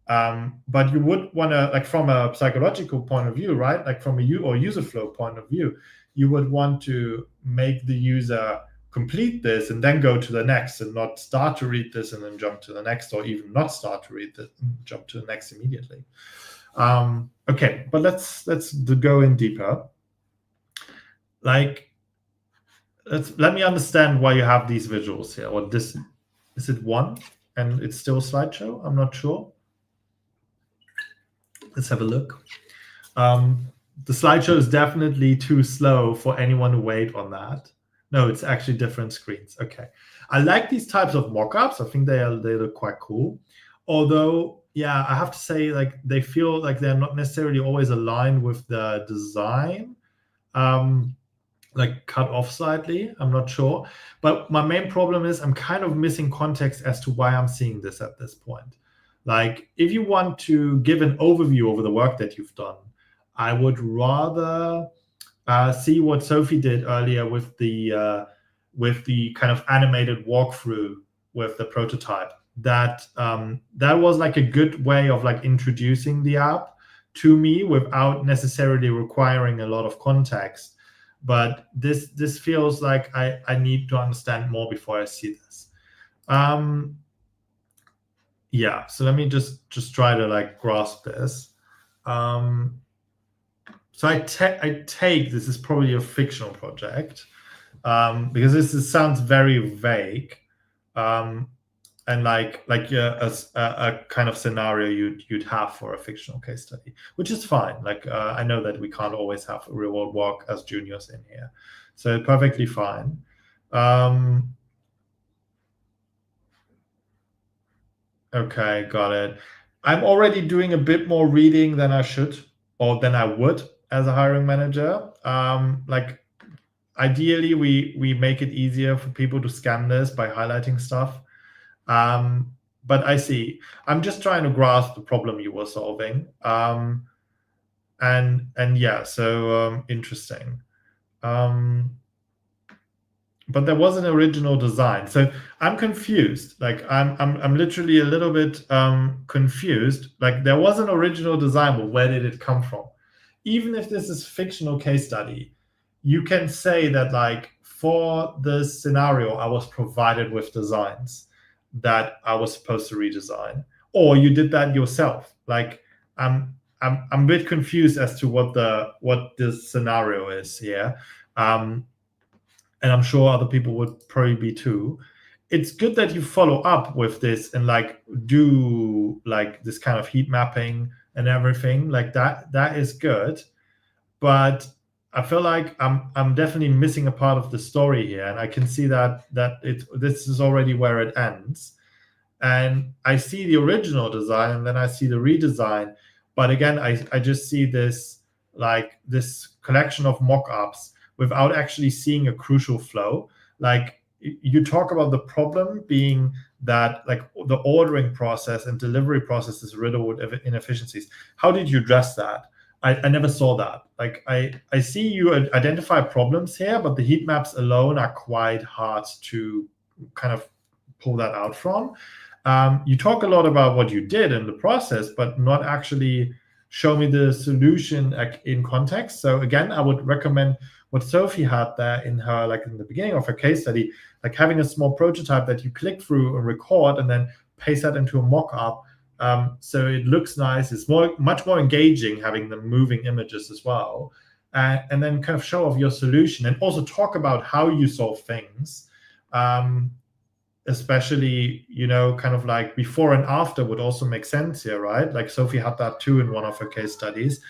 But you would want to, like from a psychological point of view, right? Like from a user flow point of view, you would want to make the user complete this and then go to the next, and not start to read this and then jump to the next, or even not start to read this and jump to the next immediately. Okay, but let's go in deeper. Like, let me understand why you have these visuals here. Or this, is it one and it's still a slideshow? I'm not sure. Let's have a look. the slideshow is definitely too slow for anyone to wait on that. No, it's actually different screens. Okay. I like these types of mock-ups. I think they look quite cool. Although, yeah, I have to say, like, they feel like they're not necessarily always aligned with the design. Like cut off slightly. I'm not sure. But my main problem is I'm kind of missing context as to why I'm seeing this at this point. Like, if you want to give an overview over the work that you've done, I would rather see what Sophie did earlier with the kind of animated walkthrough with the prototype. That was like a good way of like introducing the app to me without necessarily requiring a lot of context. But this feels like I need to understand more before I see this. Yeah, so let me just try to like grasp this. So I take this is probably a fictional project, because this sounds very vague, and like a kind of scenario you'd have for a fictional case study, which is fine. Like, I know that we can't always have real world work as juniors in here, so perfectly fine. Okay, got it. I'm already doing a bit more reading than I should, or than I would as a hiring manager. Like, ideally, we make it easier for people to scan this by highlighting stuff. But I see. I'm just trying to grasp the problem you were solving. And yeah, so interesting. But there was an original design, so I'm confused. Like, I'm literally a little bit confused. Like, there was an original design, but where did it come from? Even if this is fictional case study, you can say that, like, for this scenario, I was provided with designs that I was supposed to redesign, or you did that yourself. Like, I'm a bit confused as to what this scenario is here. And I'm sure other people would probably be too. It's good that you follow up with this and like do like this kind of heat mapping and everything like that. That is good, but I feel like I'm definitely missing a part of the story here, and I can see that this is already where it ends. And I see the original design, and then I see the redesign, but again, I just see this collection of mock-ups without actually seeing a crucial flow. Like, you talk about the problem being that like the ordering process and delivery process is riddled with inefficiencies. How did you address that? I never saw that. Like, I see you identify problems here, but the heat maps alone are quite hard to kind of pull that out from. You talk a lot about what you did in the process, but not actually show me the solution in context. So again, I would recommend what Sophie had there in the beginning of her case study, like having a small prototype that you click through and record and then paste that into a mock-up. So it looks nice. It's much more engaging having the moving images as well. And then kind of show off your solution and also talk about how you solve things. Especially, kind of like before and after would also make sense here, right? Like, Sophie had that too in one of her case studies.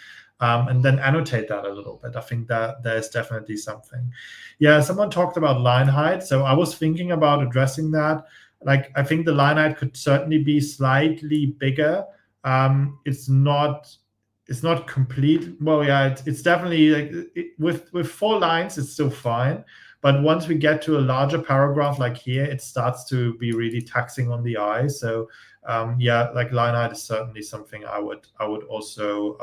And then annotate that a little bit. I think that there's definitely something. Yeah, someone talked about line height. So I was thinking about addressing that. Like, I think the line height could certainly be slightly bigger. It's not complete. Well, yeah, it's definitely like with 4 lines, it's still fine. But once we get to a larger paragraph like here, it starts to be really taxing on the eye. So yeah, like line height is certainly something I would also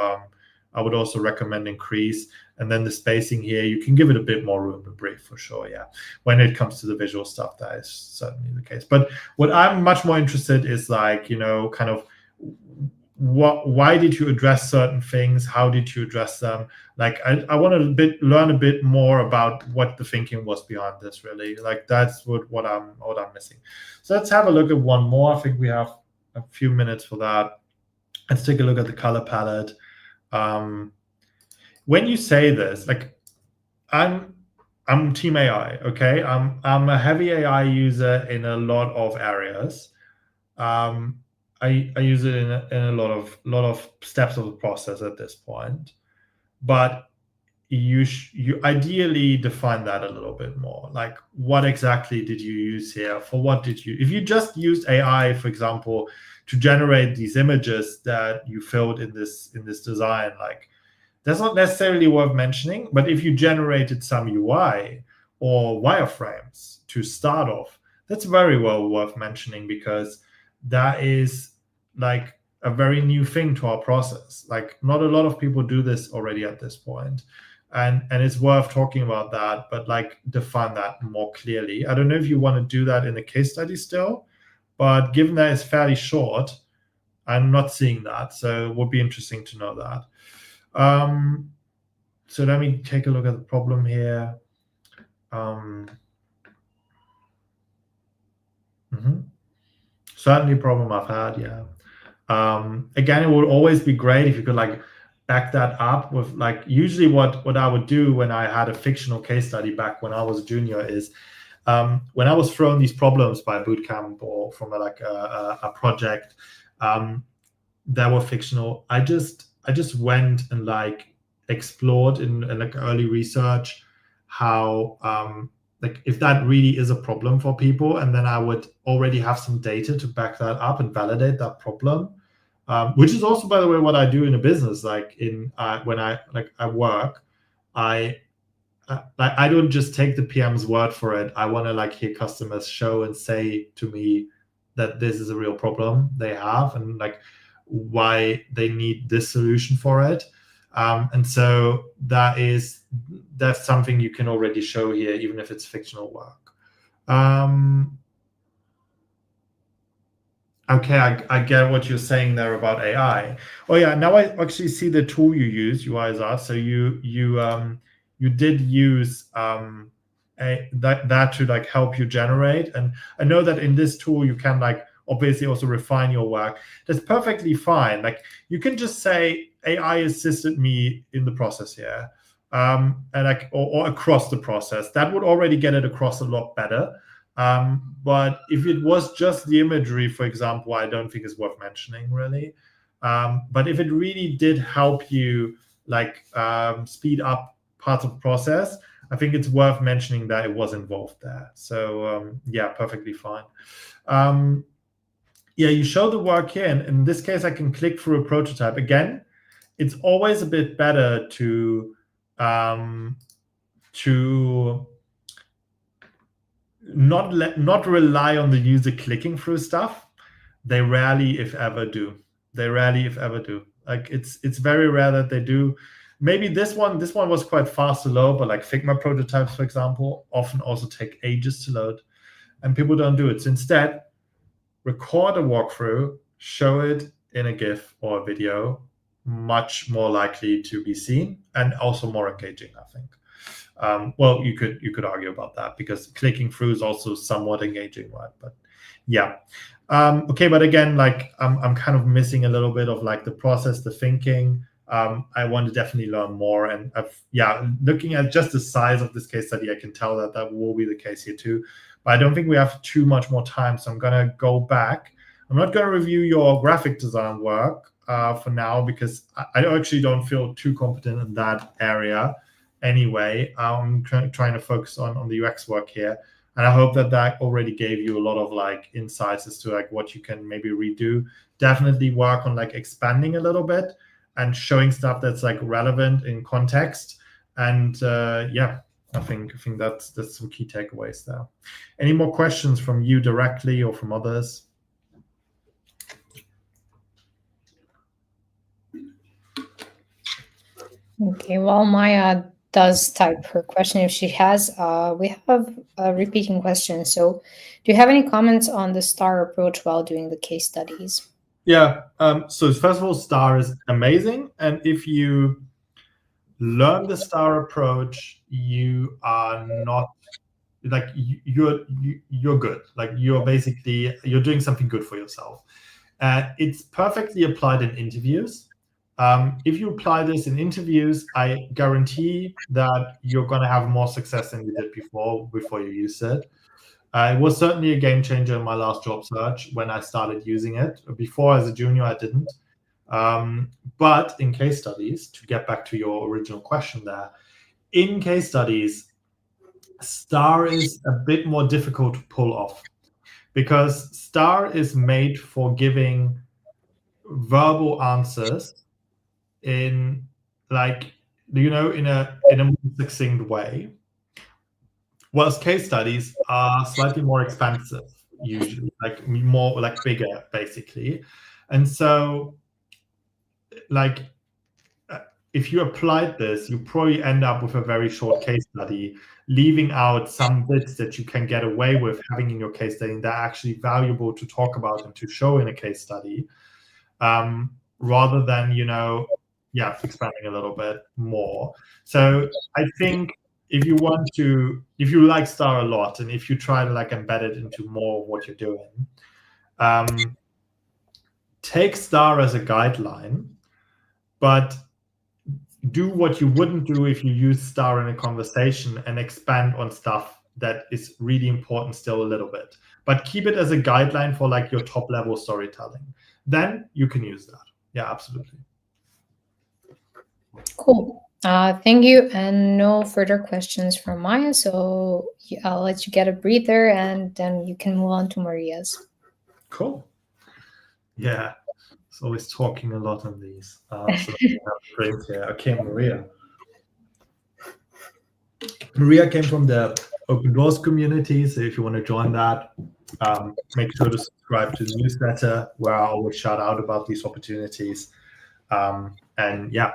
recommend increase. And then the spacing here, you can give it a bit more room to breathe for sure. Yeah, when it comes to the visual stuff, that is certainly the case. But what I'm much more interested is like, kind of why did you address certain things? How did you address them? Like, I want to learn a bit more about what the thinking was behind this, really. Like, that's what I'm missing. So let's have a look at one more. I think we have a few minutes for that. Let's take a look at the color palette. When you say this, like, I'm team AI, okay? I'm a heavy AI user in a lot of areas. I use it in a lot of steps of the process at this point. but you ideally define that a little bit more. Like, what exactly did you use here? For what did you, if you just used AI, for example, to generate these images that you filled in this design, like, that's not necessarily worth mentioning. But if you generated some UI or wireframes to start off, that's very well worth mentioning, because that is like a very new thing to our process. Like, not a lot of people do this already at this point. And it's worth talking about that, but like define that more clearly. I don't know if you want to do that in a case study still, but given that it's fairly short, I'm not seeing that. So it would be interesting to know that. So let me take a look at the problem here. Certainly a problem I've had, yeah. Again, it would always be great if you could like back that up with like, usually what I would do when I had a fictional case study back when I was a junior is, when I was thrown these problems by a bootcamp or from a project that were fictional, I just went and like explored in like early research how like if that really is a problem for people, and then I would already have some data to back that up and validate that problem, which is also, by the way, what I do in a business. Like when I work, I don't just take the PM's word for it. I want to like hear customers show and say to me that this is a real problem they have, and like why they need this solution for it. And so that's something you can already show here, even if it's fictional work. Okay, I get what you're saying there about AI. Oh yeah, now I actually see the tool you use, UISR. So you did use that to like help you generate. And I know that in this tool you can like obviously also refine your work. That's perfectly fine. Like, you can just say AI assisted me in the process here, and like or across the process. That would already get it across a lot better. But if it was just the imagery, for example, I don't think it's worth mentioning really. But if it really did help you like speed up parts of the process, I think it's worth mentioning that it was involved there. So yeah, perfectly fine. Yeah, you show the work here, and in this case, I can click through a prototype. Again, it's always a bit better to not rely on the user clicking through stuff. They rarely, if ever, do. Like, it's very rare that they do. Maybe this one was quite fast to load, but like Figma prototypes, for example, often also take ages to load, and people don't do it. So instead, record a walkthrough, show it in a GIF or a video, much more likely to be seen and also more engaging, I think. Well, you could argue about that, because clicking through is also somewhat engaging, right? But yeah. Okay, but again, like I'm kind of missing a little bit of like the process, the thinking. I want to definitely learn more, and looking at just the size of this case study, I can tell that will be the case here too. But I don't think we have too much more time, so I'm gonna go back. I'm not gonna review your graphic design work for now, because I actually don't feel too competent in that area anyway. I'm trying to focus on the UX work here. And I hope that already gave you a lot of like insights as to like what you can maybe redo. Definitely work on like expanding a little bit and showing stuff that's like relevant in context. And yeah, I think that's some key takeaways there. Any more questions from you directly or from others? Okay, while Maya does type her question if she has, we have a repeating question. So do you have any comments on the STAR approach while doing the case studies? Yeah, so first of all, STAR is amazing. And if you learn the STAR approach, you are not like you're good. Like you're doing something good for yourself. It's perfectly applied in interviews. If you apply this in interviews, I guarantee that you're going to have more success than you did before you used it. It was certainly a game changer in my last job search when I started using it. Before, as a junior, I didn't. But in case studies, to get back to your original question there, in case studies, star is a bit more difficult to pull off because star is made for giving verbal answers in in a more succinct way. Whilst case studies are slightly more expansive, usually, like more like bigger, basically. And so, like, if you applied this, you probably end up with a very short case study, leaving out some bits that you can get away with having in your case study that are actually valuable to talk about and to show in a case study, rather than, expanding a little bit more. So I think if you like star a lot, and if you try to like embed it into more of what you're doing, take star as a guideline, but do what you wouldn't do if you use star in a conversation and expand on stuff that is really important still a little bit. But keep it as a guideline for like your top level storytelling. Then you can use that. Yeah, absolutely. Cool. Thank you. And no further questions from Maya. So I'll let you get a breather and then you can move on to Maria's. Cool. Yeah. It's always talking a lot on these. So I have a break here. Okay, Maria. Maria came from the Open Doors community. So if you want to join that, make sure to subscribe to the newsletter where I always shout out about these opportunities. And yeah,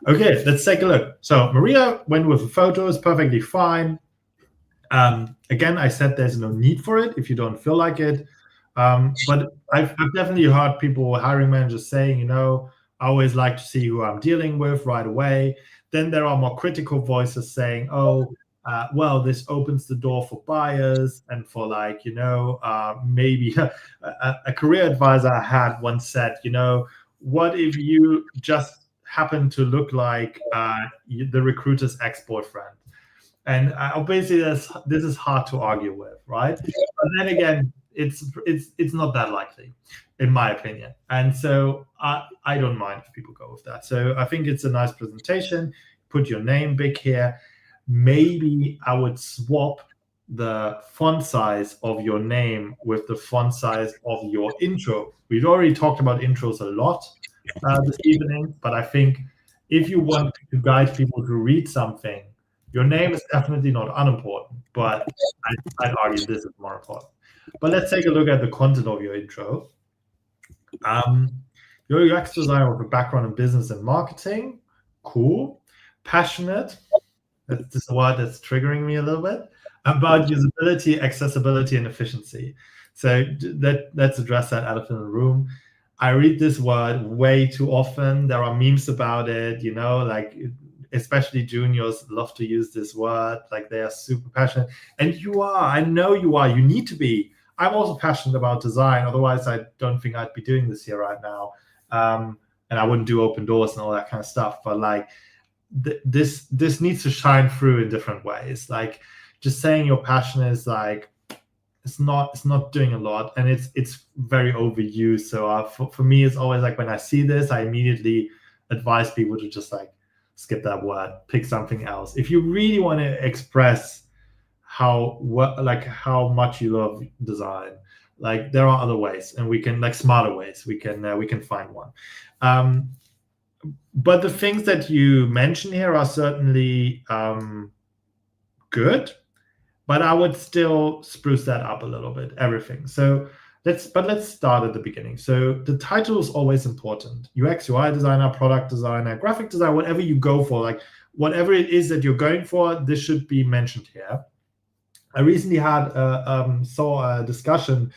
okay, let's take a look. So Maria went with the photos, perfectly fine. Again, I said there's no need for it if you don't feel like it. But I've definitely heard people, hiring managers saying, I always like to see who I'm dealing with right away. Then there are more critical voices saying, well, this opens the door for buyers and for maybe a career advisor I had once said, what if you just happen to look like the recruiter's ex-boyfriend? And obviously this is hard to argue with, right? But then again, it's not that likely, in my opinion. And so I don't mind if people go with that. So I think it's a nice presentation. Put your name big here. Maybe I would swap the font size of your name with the font size of your intro. We've already talked about intros a lot this evening, but I think if you want to guide people to read something, your name is definitely not unimportant, but I'd argue this is more important. But let's take a look at the content of your intro. You're a UX designer with a background in business and marketing. Cool. Passionate. That's this word that's triggering me a little bit. About usability, accessibility, and efficiency. So let's address that elephant in the room. I read this word way too often. There are memes about it, especially juniors love to use this word. Like, they are super passionate. And you are. I know you are. You need to be. I'm also passionate about design. Otherwise, I don't think I'd be doing this here right now. And I wouldn't do open doors and all that kind of stuff. But this needs to shine through in different ways. Like, just saying you're passionate is it's not doing a lot, and it's very overused. So for me, it's always like when I see this, I immediately advise people to just skip that word, pick something else. If you really want to express how much you love design, there are other ways, and we can smarter ways. We can find one. But the things that you mention here are certainly good. But I would still spruce that up a little bit, everything. So let's start at the beginning. So the title is always important. UX, UI designer, product designer, graphic designer, whatever you go for, whatever it is that you're going for, this should be mentioned here. I recently saw a discussion,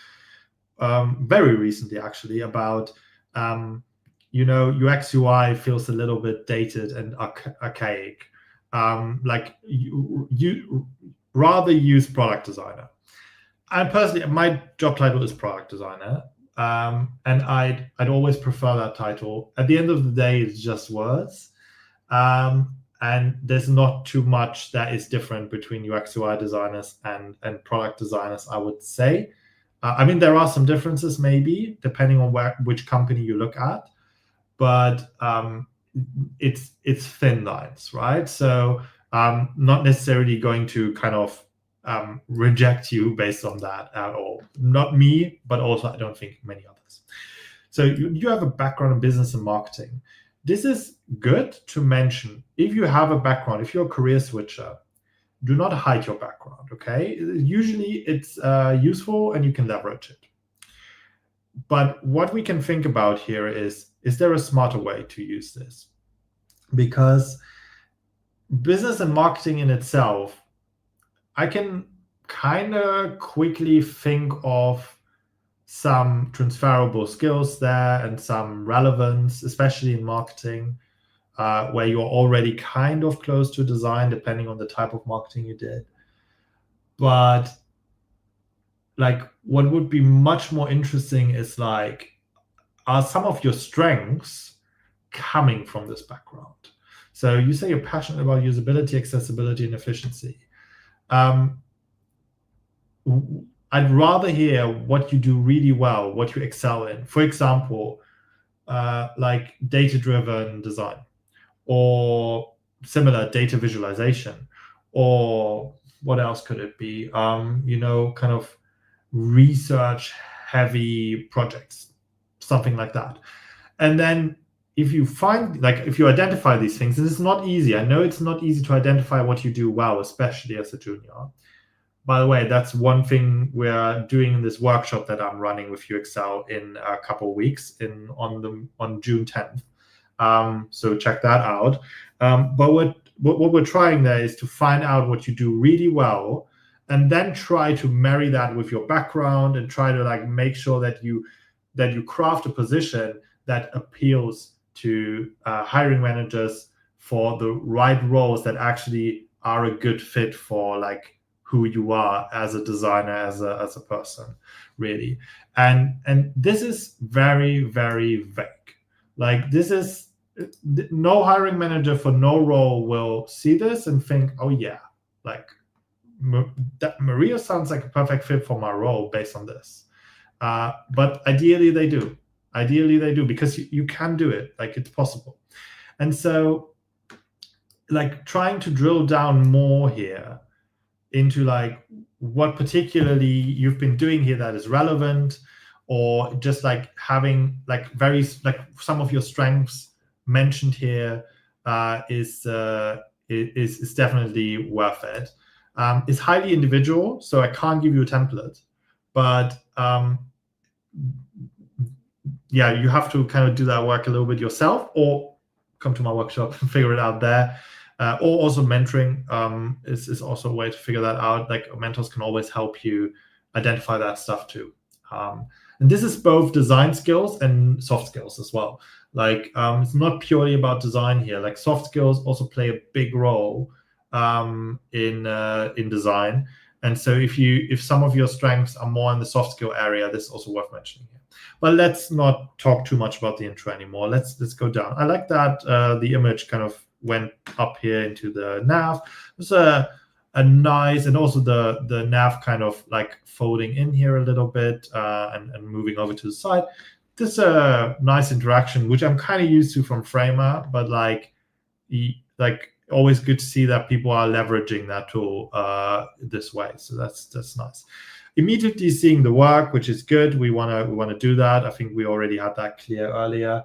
very recently actually, about UX, UI feels a little bit dated and archaic. You rather use product designer. And personally, my job title is product designer, and I'd always prefer that title. At the end of the day, it's just words, and there's not too much that is different between UX UI designers and product designers, I would say. There are some differences maybe depending on which company you look at, but it's thin lines, right? So not necessarily going to kind of reject you based on that at all. Not me, but also I don't think many others. So you have a background in business and marketing. This is good to mention. If you have a background, if you're a career switcher, do not hide your background, okay? Usually it's useful and you can leverage it. But what we can think about here is there a smarter way to use this? Because business and marketing in itself, I can kind of quickly think of some transferable skills there and some relevance, especially in marketing, where you're already kind of close to design, depending on the type of marketing you did. But like, what would be much more interesting is like, are some of your strengths coming from this background? So you say you're passionate about usability, accessibility, and efficiency. I'd rather hear what you do really well, what you excel in. For example, like data-driven design, or similar data visualization, or what else could it be? Kind of research-heavy projects, something like that. And then if you identify these things, and it's not easy. I know it's not easy to identify what you do well, especially as a junior. By the way, that's one thing we're doing in this workshop that I'm running with Uxcel in a couple of weeks on June 10th. So check that out. But what we're trying there is to find out what you do really well, and then try to marry that with your background and try to like make sure that you craft a position that appeals to hiring managers for the right roles that actually are a good fit for like who you are as a designer, as a person, really. And this is very, very vague. Like, this is, no hiring manager for no role will see this and think, oh yeah, like that Maria sounds like a perfect fit for my role based on this. But ideally they do. Because you can do it, like it's possible. And so like trying to drill down more here into like what particularly you've been doing here that is relevant, or just like having like some of your strengths mentioned here is definitely worth it. It's highly individual, so I can't give you a template, but yeah, you have to kind of do that work a little bit yourself, or come to my workshop and figure it out there. Or also mentoring is also a way to figure that out. Like, mentors can always help you identify that stuff too. And this is both design skills and soft skills as well. Like, it's not purely about design here. Like, soft skills also play a big role in design. And so if some of your strengths are more in the soft skill area, this is also worth mentioning here. But let's not talk too much about the intro anymore. Let's go down. I like that the image kind of went up here into the nav. It's a nice, and also the nav kind of like folding in here a little bit and moving over to the side. This is a nice interaction, which I'm kind of used to from Framer, but like always good to see that people are leveraging that tool this way. So that's nice. Immediately seeing the work, which is good. We want to do that. I think we already had that clear earlier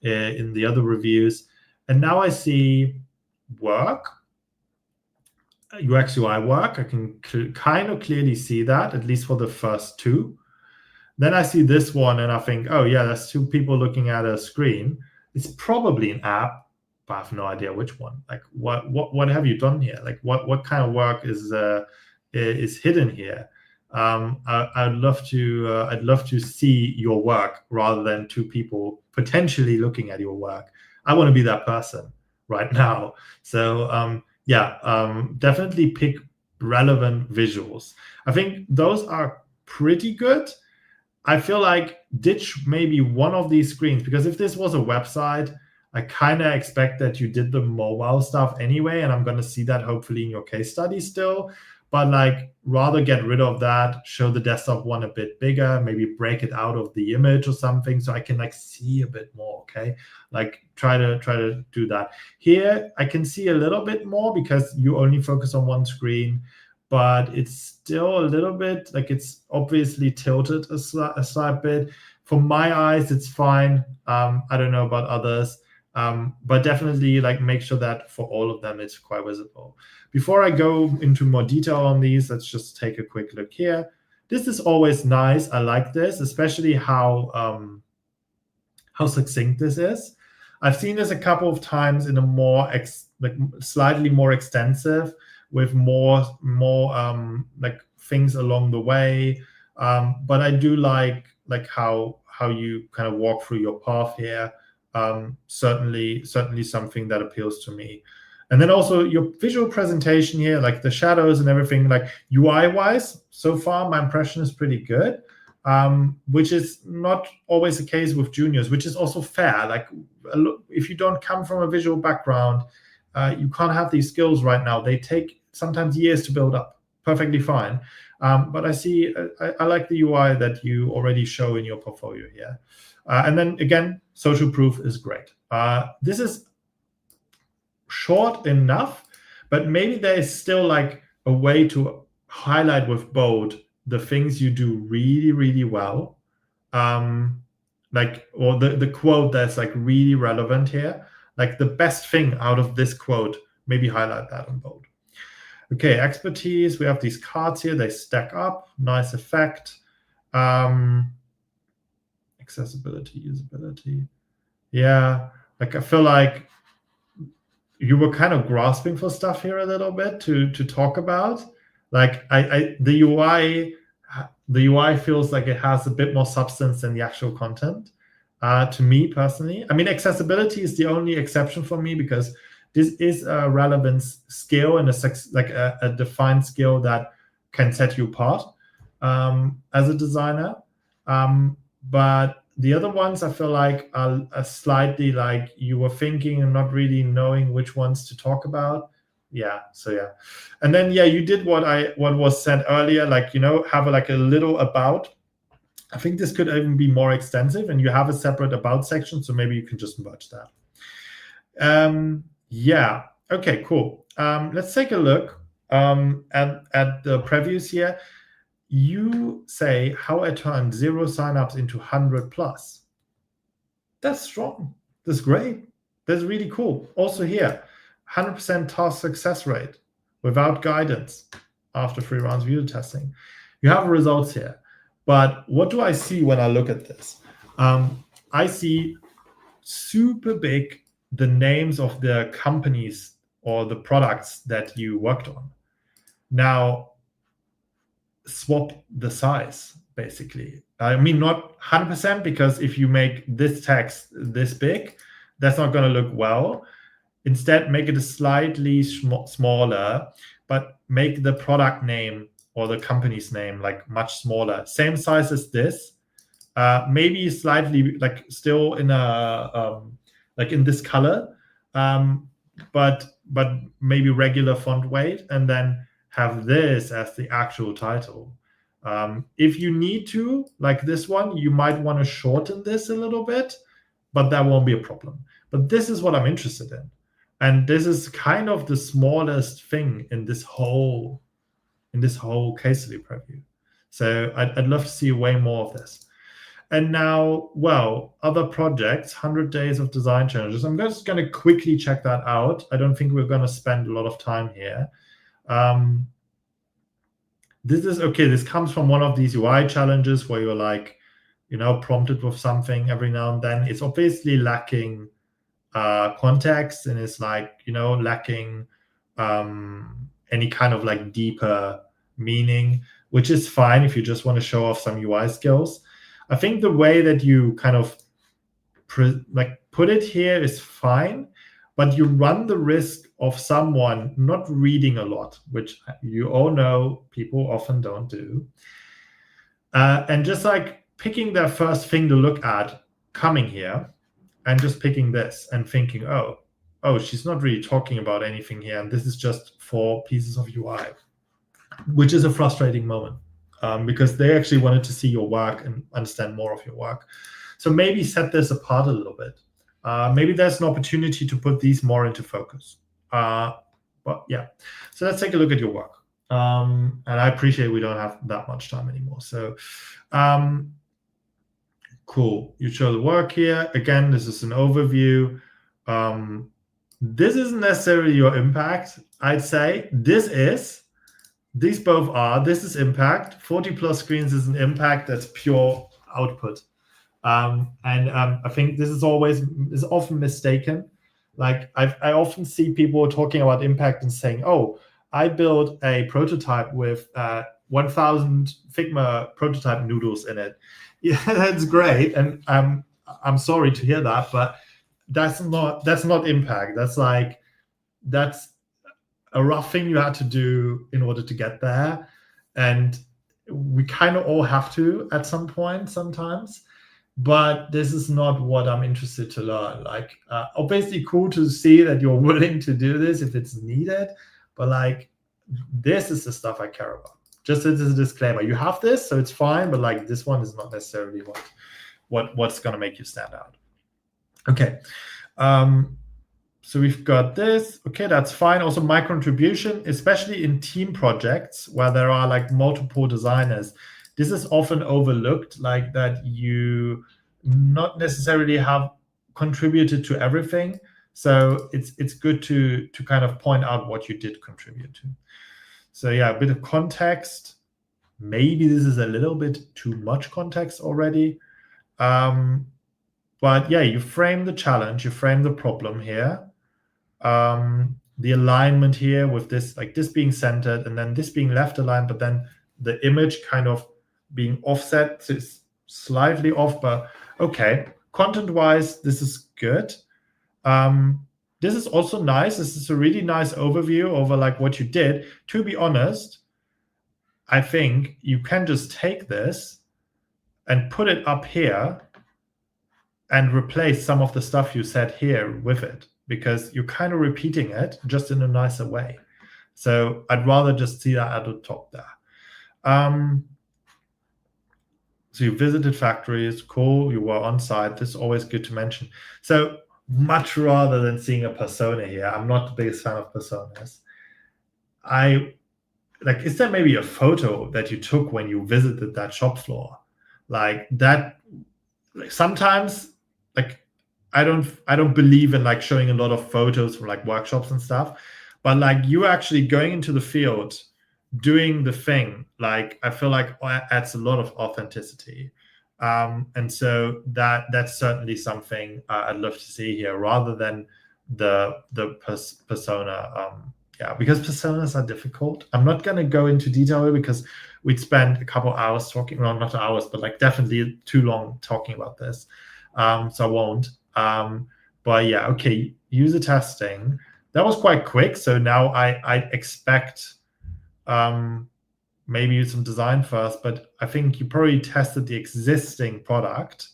in the other reviews. And now I see work, UX UI work. I can kind of clearly see that, at least for the first two. Then I see this one and I think, oh yeah, that's two people looking at a screen. It's probably an app, but I have no idea which one. Like, what have you done here? Like, what kind of work is hidden here? I'd love to see your work rather than two people potentially looking at your work. I want to be that person right now. So definitely pick relevant visuals. I think those are pretty good. I feel like ditch maybe one of these screens, because if this was a website, I kind of expect that you did the mobile stuff anyway, and I'm going to see that hopefully in your case study still. but like rather get rid of that, show the desktop one a bit bigger, maybe break it out of the image or something so I can like see a bit more. Okay, like try to do that. Here I can see a little bit more because you only focus on one screen, but it's still a little bit like it's obviously tilted a slight bit. For my eyes, it's fine. I don't know about others. But definitely like make sure that for all of them it's quite visible. Before I go into more detail on these, let's just take a quick look here. This is always nice. I like this, especially how succinct this is. I've seen this a couple of times in a more like slightly more extensive with more like things along the way. But I do like how you kind of walk through your path here. Certainly something that appeals to me. And then also your visual presentation here, like the shadows and everything, like UI wise, so far my impression is pretty good, which is not always the case with juniors, which is also fair. Like if you don't come from a visual background, you can't have these skills right now. They take sometimes years to build up. Perfectly fine. But I like the UI that you already show in your portfolio here. And then again, social proof is great. This is short enough, but maybe there is still like a way to highlight with bold the things you do really, really well. Like, or the quote that's like really relevant here, like the best thing out of this quote, maybe highlight that in bold. Okay, expertise, we have these cards here, they stack up, nice effect. Accessibility, usability. Yeah, like I feel like you were kind of grasping for stuff here a little bit to talk about. Like the UI feels like it has a bit more substance than the actual content. To me personally, I mean, accessibility is the only exception for me because this is a relevance skill and a defined skill that can set you apart as a designer. But the other ones I feel like are slightly like you were thinking and not really knowing which ones to talk about. Yeah, so yeah. And then yeah, you did what was said earlier, like, you know, have a little about. I think this could even be more extensive and you have a separate about section, so maybe you can just merge that. Yeah, okay, cool. Let's take a look at the previews here. You say how I turned 0 signups into 100 plus. That's strong. That's great. That's really cool. Also here, 100% task success rate without guidance after 3 rounds of user testing. You have results here. But what do I see when I look at this? I see super big the names of the companies or the products that you worked on. Now, swap the size, basically. I mean, not 100%, because if you make this text this big, that's not going to look well. Instead, make it a slightly smaller, but make the product name or the company's name like much smaller. Same size as this. Maybe slightly like still in a like in this color, but maybe regular font weight, and then have this as the actual title. If you need to, like this one, you might want to shorten this a little bit, but that won't be a problem. But this is what I'm interested in. And this is kind of the smallest thing in this whole case study preview. So I'd love to see way more of this. And now, well, other projects, 100 days of design challenges. I'm just going to quickly check that out. I don't think we're going to spend a lot of time here. This is okay. This comes from one of these UI challenges where you're like, you know, prompted with something every now and then. It's obviously lacking context, and it's like, you know, lacking any kind of like deeper meaning, which is fine if you just want to show off some UI skills. I think the way that you kind of put it here is fine, but you run the risk of someone not reading a lot, which you all know people often don't do, and just like picking their first thing to look at, coming here and just picking this and thinking, oh, she's not really talking about anything here, and this is just 4 pieces of UI. which is a frustrating moment because they actually wanted to see your work and understand more of your work. So maybe set this apart a little bit. Maybe there's an opportunity to put these more into focus. But yeah, so let's take a look at your work. And I appreciate we don't have that much time anymore. So cool. You show the work here. Again, this is an overview. This isn't necessarily your impact, I'd say. These both are. This is impact. 40 plus screens is an impact. That's pure output. And I think this is often mistaken. Like I often see people talking about impact and saying, "Oh, I built a prototype with 1,000 Figma prototype noodles in it." Yeah, that's great, and I'm sorry to hear that, but that's not impact. That's a rough thing you had to do in order to get there, and we kind of all have to at some point sometimes. But this is not what I'm interested to learn. Like, obviously cool to see that you're willing to do this if it's needed, but like, this is the stuff I care about. Just as a disclaimer, you have this, so it's fine, but like, this one is not necessarily what's going to make you stand out. Okay. So we've got this. Okay, that's fine. Also, my contribution, especially in team projects where there are like multiple designers, this is often overlooked, like that you not necessarily have contributed to everything. So it's good to kind of point out what you did contribute to. So yeah, a bit of context. Maybe this is a little bit too much context already. But yeah, you frame the challenge, you frame the problem here. The alignment here with this, like this being centered and then this being left aligned, but then the image kind of being offset, so it's slightly off, but okay. Content-wise, this is good. This is also nice. This is a really nice overview over like what you did. To be honest, I think you can just take this and put it up here and replace some of the stuff you said here with it, because you're kind of repeating it just in a nicer way. So I'd rather just see that at the top there. So you visited factories, cool, you were on site. This is always good to mention. So much rather than seeing a persona here, I'm not the biggest fan of personas. Is there maybe a photo that you took when you visited that shop floor? Like that, like sometimes, like I don't believe in like showing a lot of photos from like workshops and stuff, but like you actually going into the field, doing the thing, like I feel like adds a lot of authenticity. And so that's certainly something I'd love to see here, rather than the persona. Yeah, because personas are difficult. I'm not going to go into detail because we'd spend a couple hours talking, well, not hours, but like definitely too long talking about this. So I won't. But yeah, okay, user testing. That was quite quick. So now I expect maybe some design first, but I think you probably tested the existing product.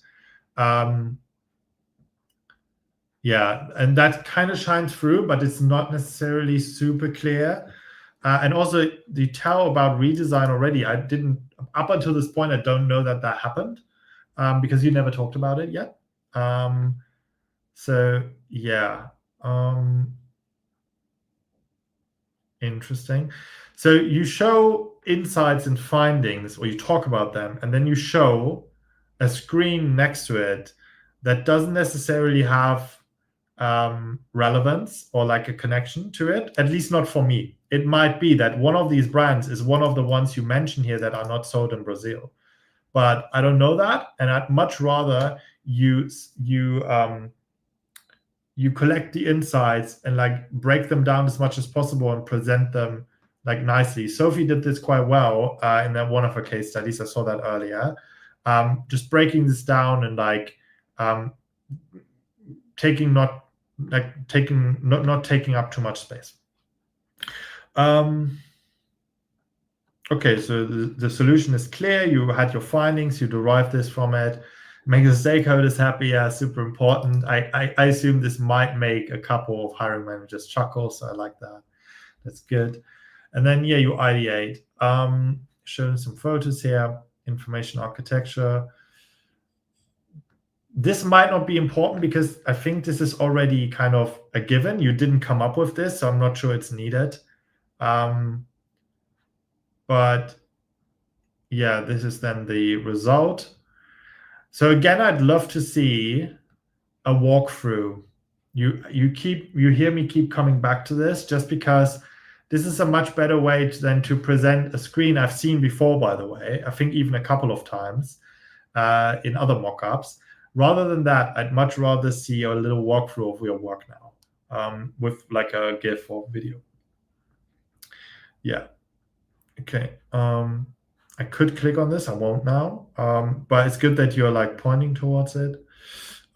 Yeah, and that kind of shines through, but it's not necessarily super clear. And also, you tell about redesign already. I didn't, up until this point, I don't know that happened because you never talked about it yet. So yeah, interesting. So you show insights and findings, or you talk about them, and then you show a screen next to it that doesn't necessarily have relevance or like a connection to it, at least not for me. It might be that one of these brands is one of the ones you mentioned here that are not sold in Brazil, but I don't know that, and I'd much rather you collect the insights and like break them down as much as possible and present them like nicely. Sophie did this quite well in that one of her case studies. I saw that earlier. Just breaking this down and like not taking up too much space. Okay, so the solution is clear. You had your findings, you derived this from it. Make the stakeholders happy, yeah, super important. I assume this might make a couple of hiring managers chuckle, so I like that. That's good. And then, yeah, you ideate. Showing some photos here, information architecture. This might not be important because I think this is already kind of a given. You didn't come up with this, so I'm not sure it's needed. But yeah, this is then the result. So again, I'd love to see a walkthrough. You hear me keep coming back to this just because this is a much better way than to present a screen I've seen before, by the way. I think even a couple of times in other mockups. Rather than that, I'd much rather see a little walkthrough of your work now with like a GIF or video. Yeah. Okay. I could click on this. I won't now. But it's good that you're like pointing towards it.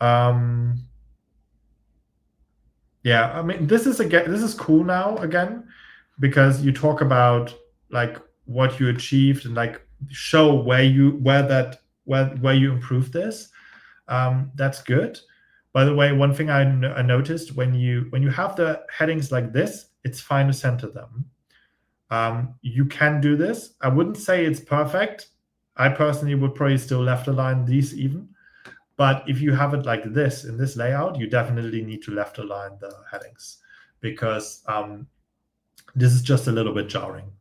Yeah, I mean, this is cool now again, because you talk about like what you achieved and like show where you improved this. That's good. By the way, one thing I noticed when you have the headings like this, it's fine to center them. You can do this. I wouldn't say it's perfect. I personally would probably still left align these even. But if you have it like this in this layout, you definitely need to left align the headings, because this is just a little bit jarring.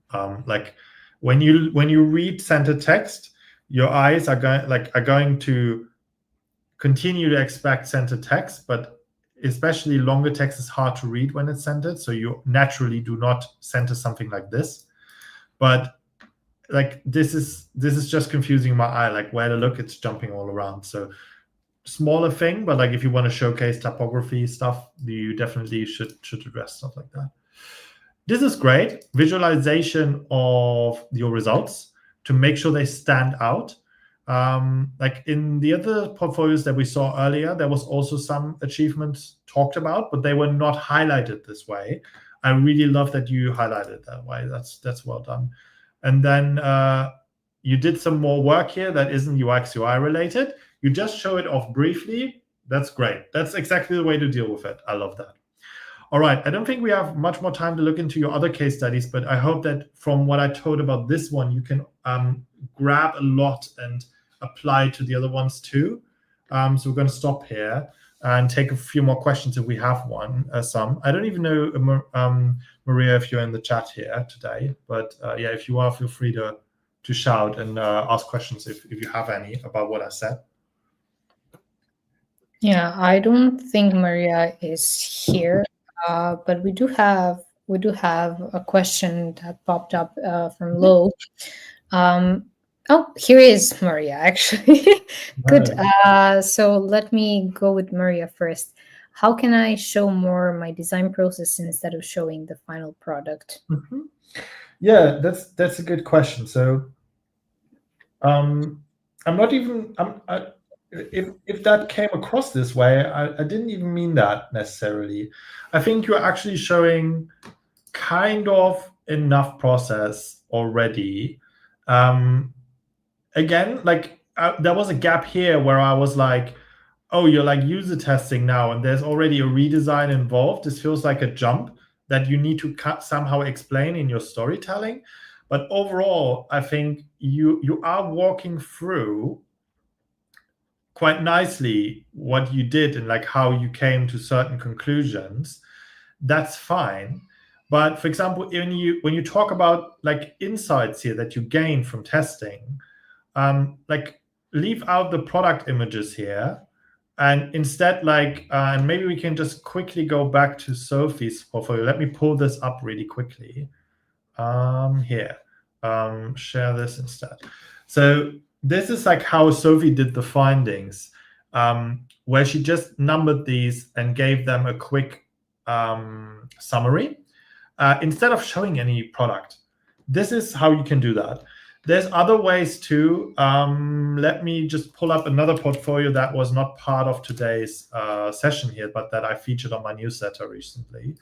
Like when you read center text, your eyes are going to continue to expect center text, but especially longer text is hard to read when it's centered. So you naturally do not center something like this. But like this is just confusing my eye. Like where to look, it's jumping all around. So smaller thing, but like if you want to showcase typography stuff, you definitely should address stuff like that. This is great. Visualization of your results to make sure they stand out. Like in the other portfolios that we saw earlier, there was also some achievements talked about, but they were not highlighted this way. I really love that you highlighted that way. That's well done. And then you did some more work here that isn't UX UI related. You just show it off briefly. That's great. That's exactly the way to deal with it. I love that. All right. I don't think we have much more time to look into your other case studies, but I hope that from what I told about this one, you can grab a lot and apply to the other ones too. So we're going to stop here and take a few more questions if we have some. I don't even know, Maria, if you're in the chat here today, but yeah, if you are, feel free to shout and ask questions if you have any about what I said. Yeah, I don't think Maria is here, but we do have a question that popped up from Lo. Oh, here is Maria, actually. Good. So let me go with Maria first. How can I show more my design process instead of showing the final product? Mm-hmm. Yeah, that's a good question. So I'm not even if that came across this way, I didn't even mean that necessarily. I think you're actually showing kind of enough process already. Again, like there was a gap here where I was like, oh, you're like user testing now, and there's already a redesign involved. This feels like a jump that you need to somehow explain in your storytelling. But overall, I think you are walking through quite nicely what you did and like how you came to certain conclusions. That's fine. But for example, when you talk about like insights here that you gain from testing, like leave out the product images here, and instead like and maybe we can just quickly go back to Sophie's portfolio. Let me pull this up really quickly. Here, share this instead. So this is like how Sophie did the findings, where she just numbered these and gave them a quick summary instead of showing any product. This is how you can do that. There's other ways too. Let me just pull up another portfolio that was not part of today's session here, but that I featured on my newsletter recently.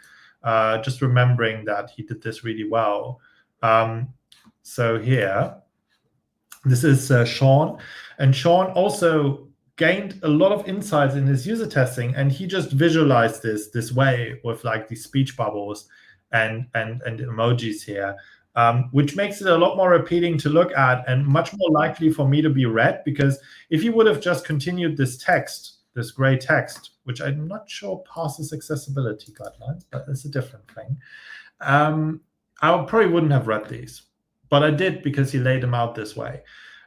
Just remembering that he did this really well. So here, this is Sean. And Sean also gained a lot of insights in his user testing, and he just visualized this way with like these speech bubbles and emojis here. which makes it a lot more appealing to look at and much more likely for me to be read. Because if you would have just continued this text, this gray text, which I'm not sure passes accessibility guidelines, but it's a different thing, I probably wouldn't have read these. But I did because he laid them out this way.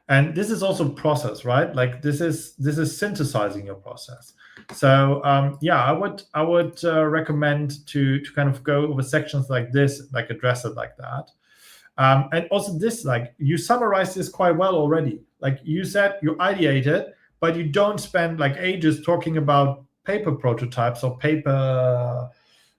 And this is also process, right? Like this is synthesizing your process. So yeah, I would recommend to kind of go over sections like this, like address it like that. And also this, like you summarized this quite well already. Like you said, you ideated, but you don't spend like ages talking about paper prototypes or paper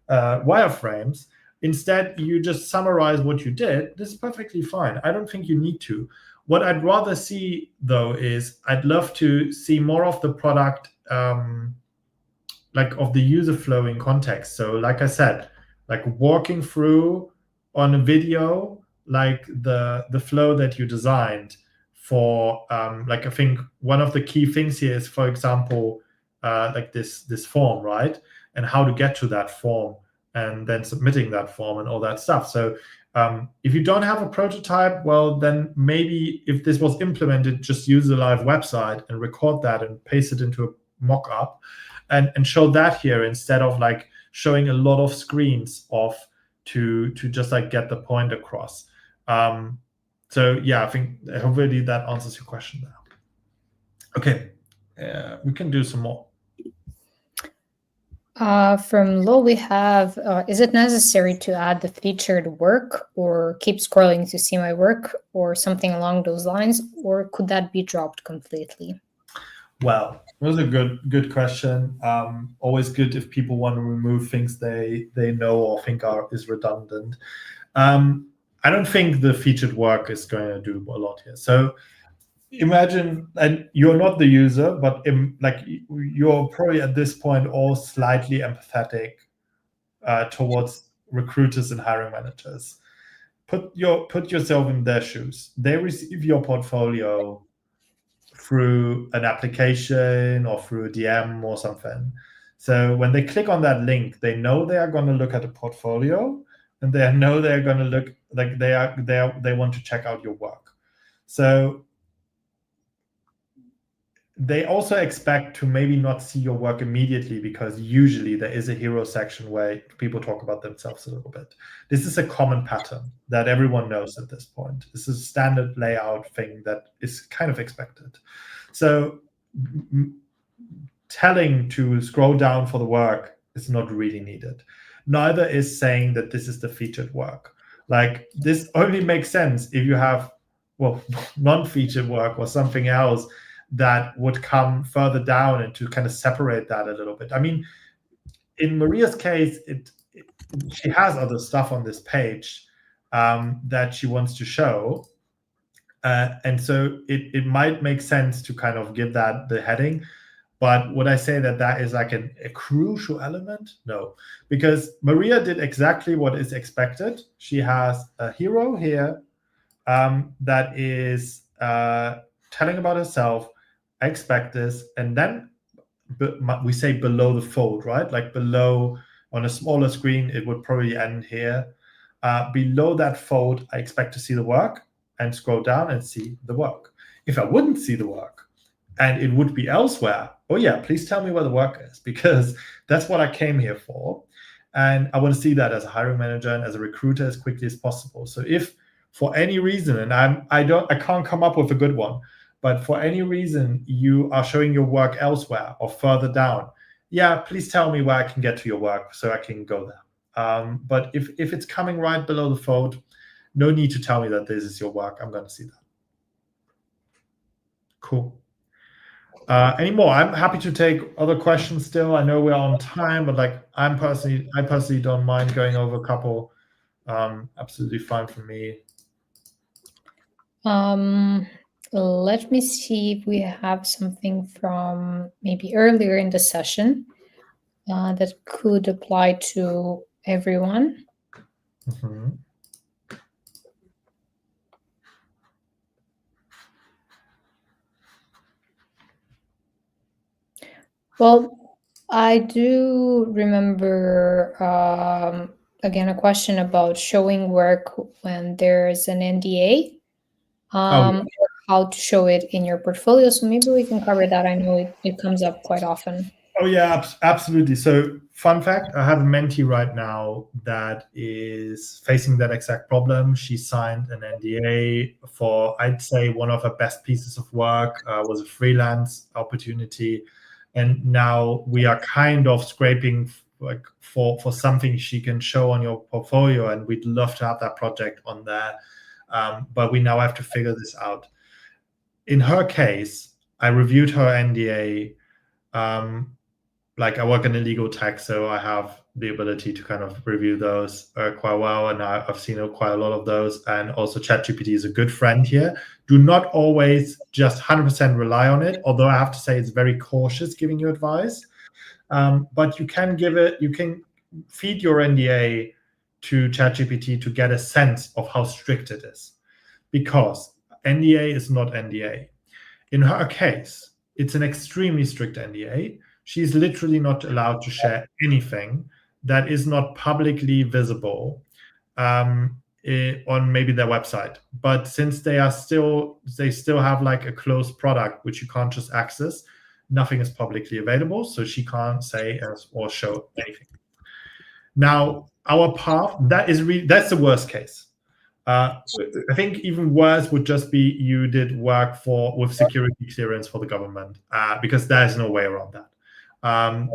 wireframes. Instead, you just summarize what you did. This is perfectly fine. I don't think you need to. What I'd rather see, though, is I'd love to see more of the product, like of the user flow in context. So, like I said, like walking through on a video, like the flow that you designed for, like I think one of the key things here is, for example, like this form, right? And how to get to that form and then submitting that form and all that stuff. So if you don't have a prototype, well, then maybe if this was implemented, just use the live website and record that and paste it into a mock-up and show that here instead of like showing a lot of screens off to just like get the point across. So yeah, I think hopefully that answers your question now. Okay, we can do some more. From Lo, we have, is it necessary to add the featured work or keep scrolling to see my work or something along those lines, or could that be dropped completely? Well, that was a good question. Always good if people want to remove things they know or think is redundant. I don't think the featured work is going to do a lot here. So imagine, and you're not the user, but like you're probably at this point all slightly empathetic towards recruiters and hiring managers. Put yourself in their shoes. They receive your portfolio through an application or through a DM or something. So when they click on that link, they know they are going to look at a portfolio, and they know they're going to look like they want to check out your work. So they also expect to maybe not see your work immediately, because usually there is a hero section where people talk about themselves a little bit. This is a common pattern that everyone knows at this point. This is a standard layout thing that is kind of expected. So telling to scroll down for the work is not really needed. Neither is saying that this is the featured work. Like this only makes sense if you have, well, non-featured work or something else that would come further down and to kind of separate that a little bit. I mean, in Maria's case, she has other stuff on this page that she wants to show. And so it might make sense to kind of give that the heading. But would I say that that is like a crucial element? No, because Maria did exactly what is expected. She has a hero here that is telling about herself. I expect this, and then we say below the fold, right? Like below on a smaller screen, it would probably end here. Below that fold, I expect to see the work and scroll down and see the work. If I wouldn't see the work and it would be elsewhere, oh yeah, please tell me where the work is, because that's what I came here for. And I want to see that as a hiring manager and as a recruiter as quickly as possible. So if for any reason, and I can't come up with a good one, but for any reason you are showing your work elsewhere or further down, yeah, please tell me where I can get to your work so I can go there. But if it's coming right below the fold, no need to tell me that this is your work. I'm going to see that. Cool. Any more? I'm happy to take other questions still. I know we're on time, but like I personally don't mind going over a couple. Absolutely fine for me. Let me see if we have something from maybe earlier in the session that could apply to everyone. Mm-hmm. Well, I do remember again, a question about showing work when there's an NDA, or how to show it in your portfolio. So maybe we can cover that. I know it comes up quite often. Oh yeah, absolutely. So fun fact, I have a mentee right now that is facing that exact problem. She signed an NDA for, I'd say, one of her best pieces of work, was a freelance opportunity. And now we are kind of scraping like for something she can show on your portfolio. And we'd love to have that project on there. But we now have to figure this out. In her case, I reviewed her NDA. Like I work in legal tech, so I have the ability to kind of review those quite well, and I've seen quite a lot of those. And also, ChatGPT is a good friend here. Do not always just 100% rely on it, although I have to say it's very cautious giving you advice. But you can feed your NDA to ChatGPT to get a sense of how strict it is, because NDA is not NDA. In her case, it's an extremely strict NDA. She's literally not allowed to share anything that is not publicly visible on maybe their website. But since they still have like a closed product which you can't just access, nothing is publicly available, so she can't say or show anything. Now, our path, that's the worst case. I think even worse would just be you did work with security clearance for the government, because there's no way around that.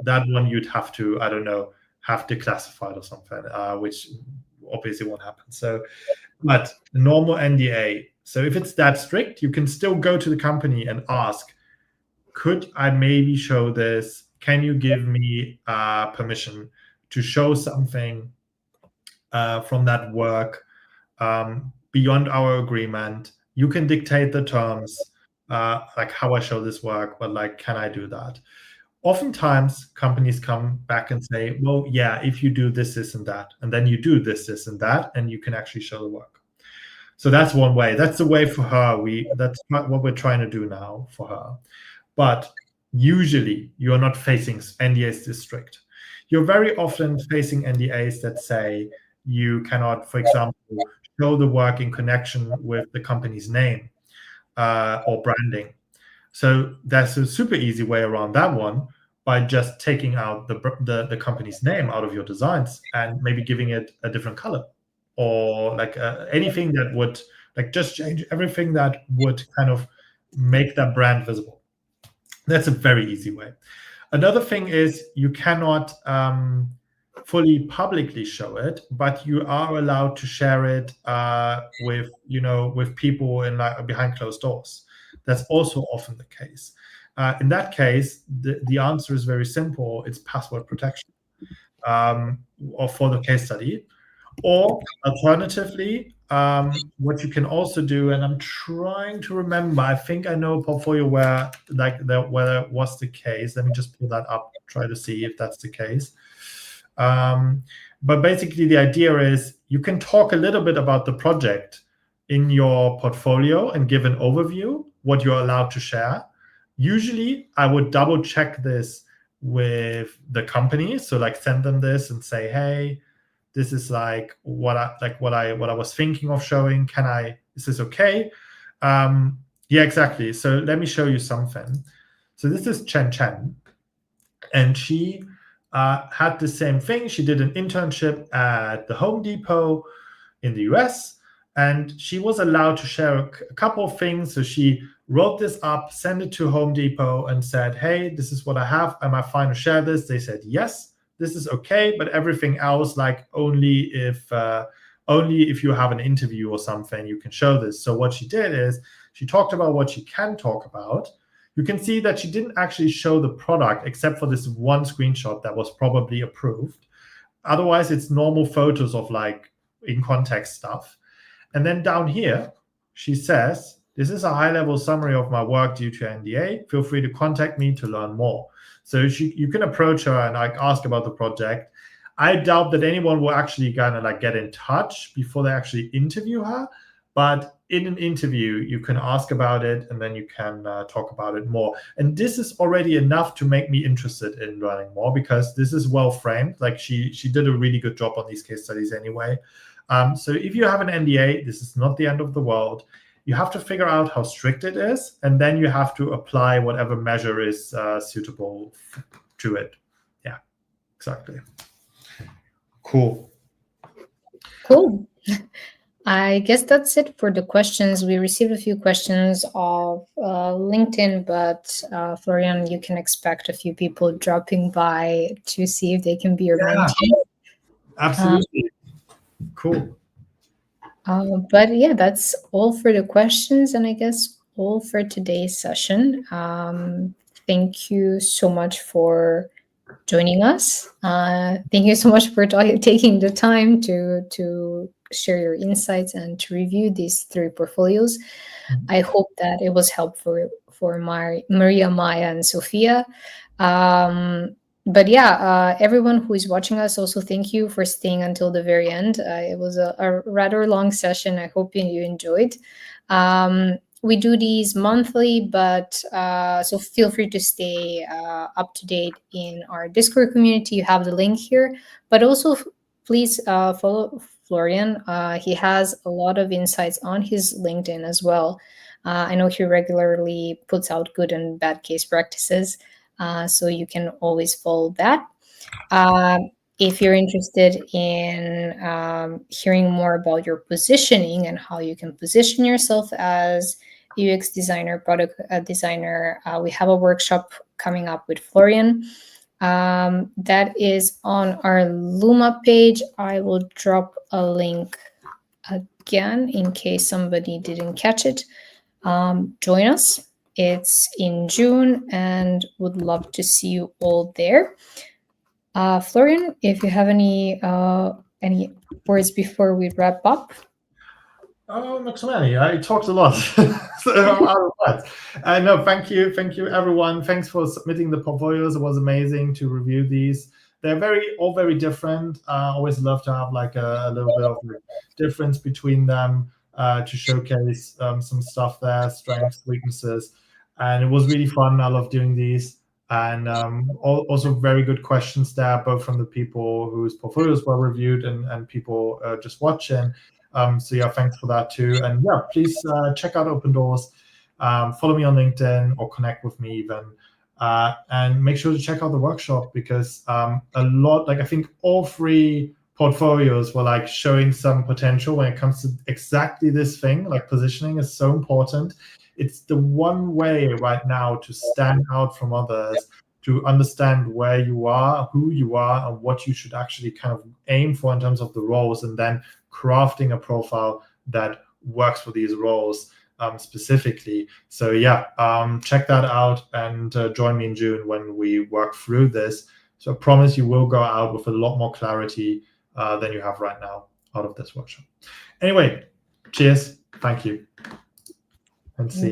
That one you'd have to, I don't know, have declassified or something, which obviously won't happen. So, but the normal NDA. So if it's that strict, you can still go to the company and ask, could I maybe show this? Can you give me permission to show something from that work beyond our agreement? You can dictate the terms, like how I show this work, but like, can I do that? Oftentimes companies come back and say, well, yeah, if you do this, this, and that, and then you do this, this, and that, and you can actually show the work. So that's one way. That's the way for her. That's what we're trying to do now for her. But usually you're not facing NDAs this strict. You're very often facing NDAs that say you cannot, for example, show the work in connection with the company's name or branding. So that's a super easy way around that one, by just taking out the company's name out of your designs and maybe giving it a different color, or like anything that would like just change everything that would kind of make that brand visible. That's a very easy way. Another thing is you cannot fully publicly show it, but you are allowed to share it with people in like behind closed doors. That's also often the case. In that case, the answer is very simple. It's password protection, or for the case study. Or alternatively, what you can also do, and I'm trying to remember, I think I know a portfolio where that was the case. Let me just pull that up, try to see if that's the case. But basically the idea is you can talk a little bit about the project in your portfolio and give an overview, what you're allowed to share. Usually I would double check this with the company. So like send them this and say, hey, this is like what I was thinking of showing. Is this okay? Yeah, exactly. So let me show you something. So this is Chen, and she had the same thing. She did an internship at the Home Depot in the US, and she was allowed to share a couple of things. So she wrote this up, sent it to Home Depot, and said, hey, this is what I have. Am I fine to share this? They said, yes, this is okay, but everything else, like only if you have an interview or something, you can show this. So what she did is she talked about what she can talk about. You can see that she didn't actually show the product except for this one screenshot that was probably approved. Otherwise, it's normal photos of like in context stuff. And then down here, she says, this is a high-level summary of my work due to NDA. Feel free to contact me to learn more. So you can approach her and like ask about the project. I doubt that anyone will actually kind of like get in touch before they actually interview her. But in an interview, you can ask about it, and then you can talk about it more. And this is already enough to make me interested in learning more, because this is well framed. Like she did a really good job on these case studies anyway. So if you have an NDA, this is not the end of the world. You have to figure out how strict it is, and then you have to apply whatever measure is suitable to it. Yeah, exactly. Cool. I guess that's it for the questions. We received a few questions of LinkedIn, but Florian, you can expect a few people dropping by to see if they can be your mentee. Absolutely. Cool. But yeah, that's all for the questions, and I guess all for today's session. Thank you so much for joining us. Thank you so much for taking the time to share your insights and to review these 3 portfolios. I hope that it was helpful for Maria, Maya, and Sophia. But yeah, everyone who is watching us, also thank you for staying until the very end. It was a rather long session. I hope you enjoyed. We do these monthly, but so feel free to stay up to date in our Discord community. You have the link here, but also please follow Florian. He has a lot of insights on his LinkedIn as well. I know he regularly puts out good and bad case practices, so you can always follow that. If you're interested in hearing more about your positioning and how you can position yourself as UX designer, product designer, we have a workshop coming up with Florian. That is on our Luma page. I will drop a link again in case somebody didn't catch it. Join us. It's in June, and would love to see you all there. Florian, if you have any words before we wrap up. Not so many. I talked a lot. So I'm out of words. No, thank you everyone. Thanks for submitting the portfolios. It was amazing to review these. They're all very different. Always love to have like a little bit of difference between them to showcase some stuff there, strengths, weaknesses. And it was really fun. I love doing these. And also very good questions there, both from the people whose portfolios were reviewed and people just watching. So yeah, thanks for that too. And yeah, please check out Open Doors, follow me on LinkedIn or connect with me even. And make sure to check out the workshop, because a lot, like I think all 3 portfolios were like showing some potential when it comes to exactly this thing. Like positioning is so important. It's the one way right now to stand out from others, to understand where you are, who you are, and what you should actually kind of aim for in terms of the roles, and then crafting a profile that works for these roles specifically. So yeah, check that out, and join me in June when we work through this. So I promise you will go out with a lot more clarity than you have right now out of this workshop. Anyway, cheers. Thank you. And see you.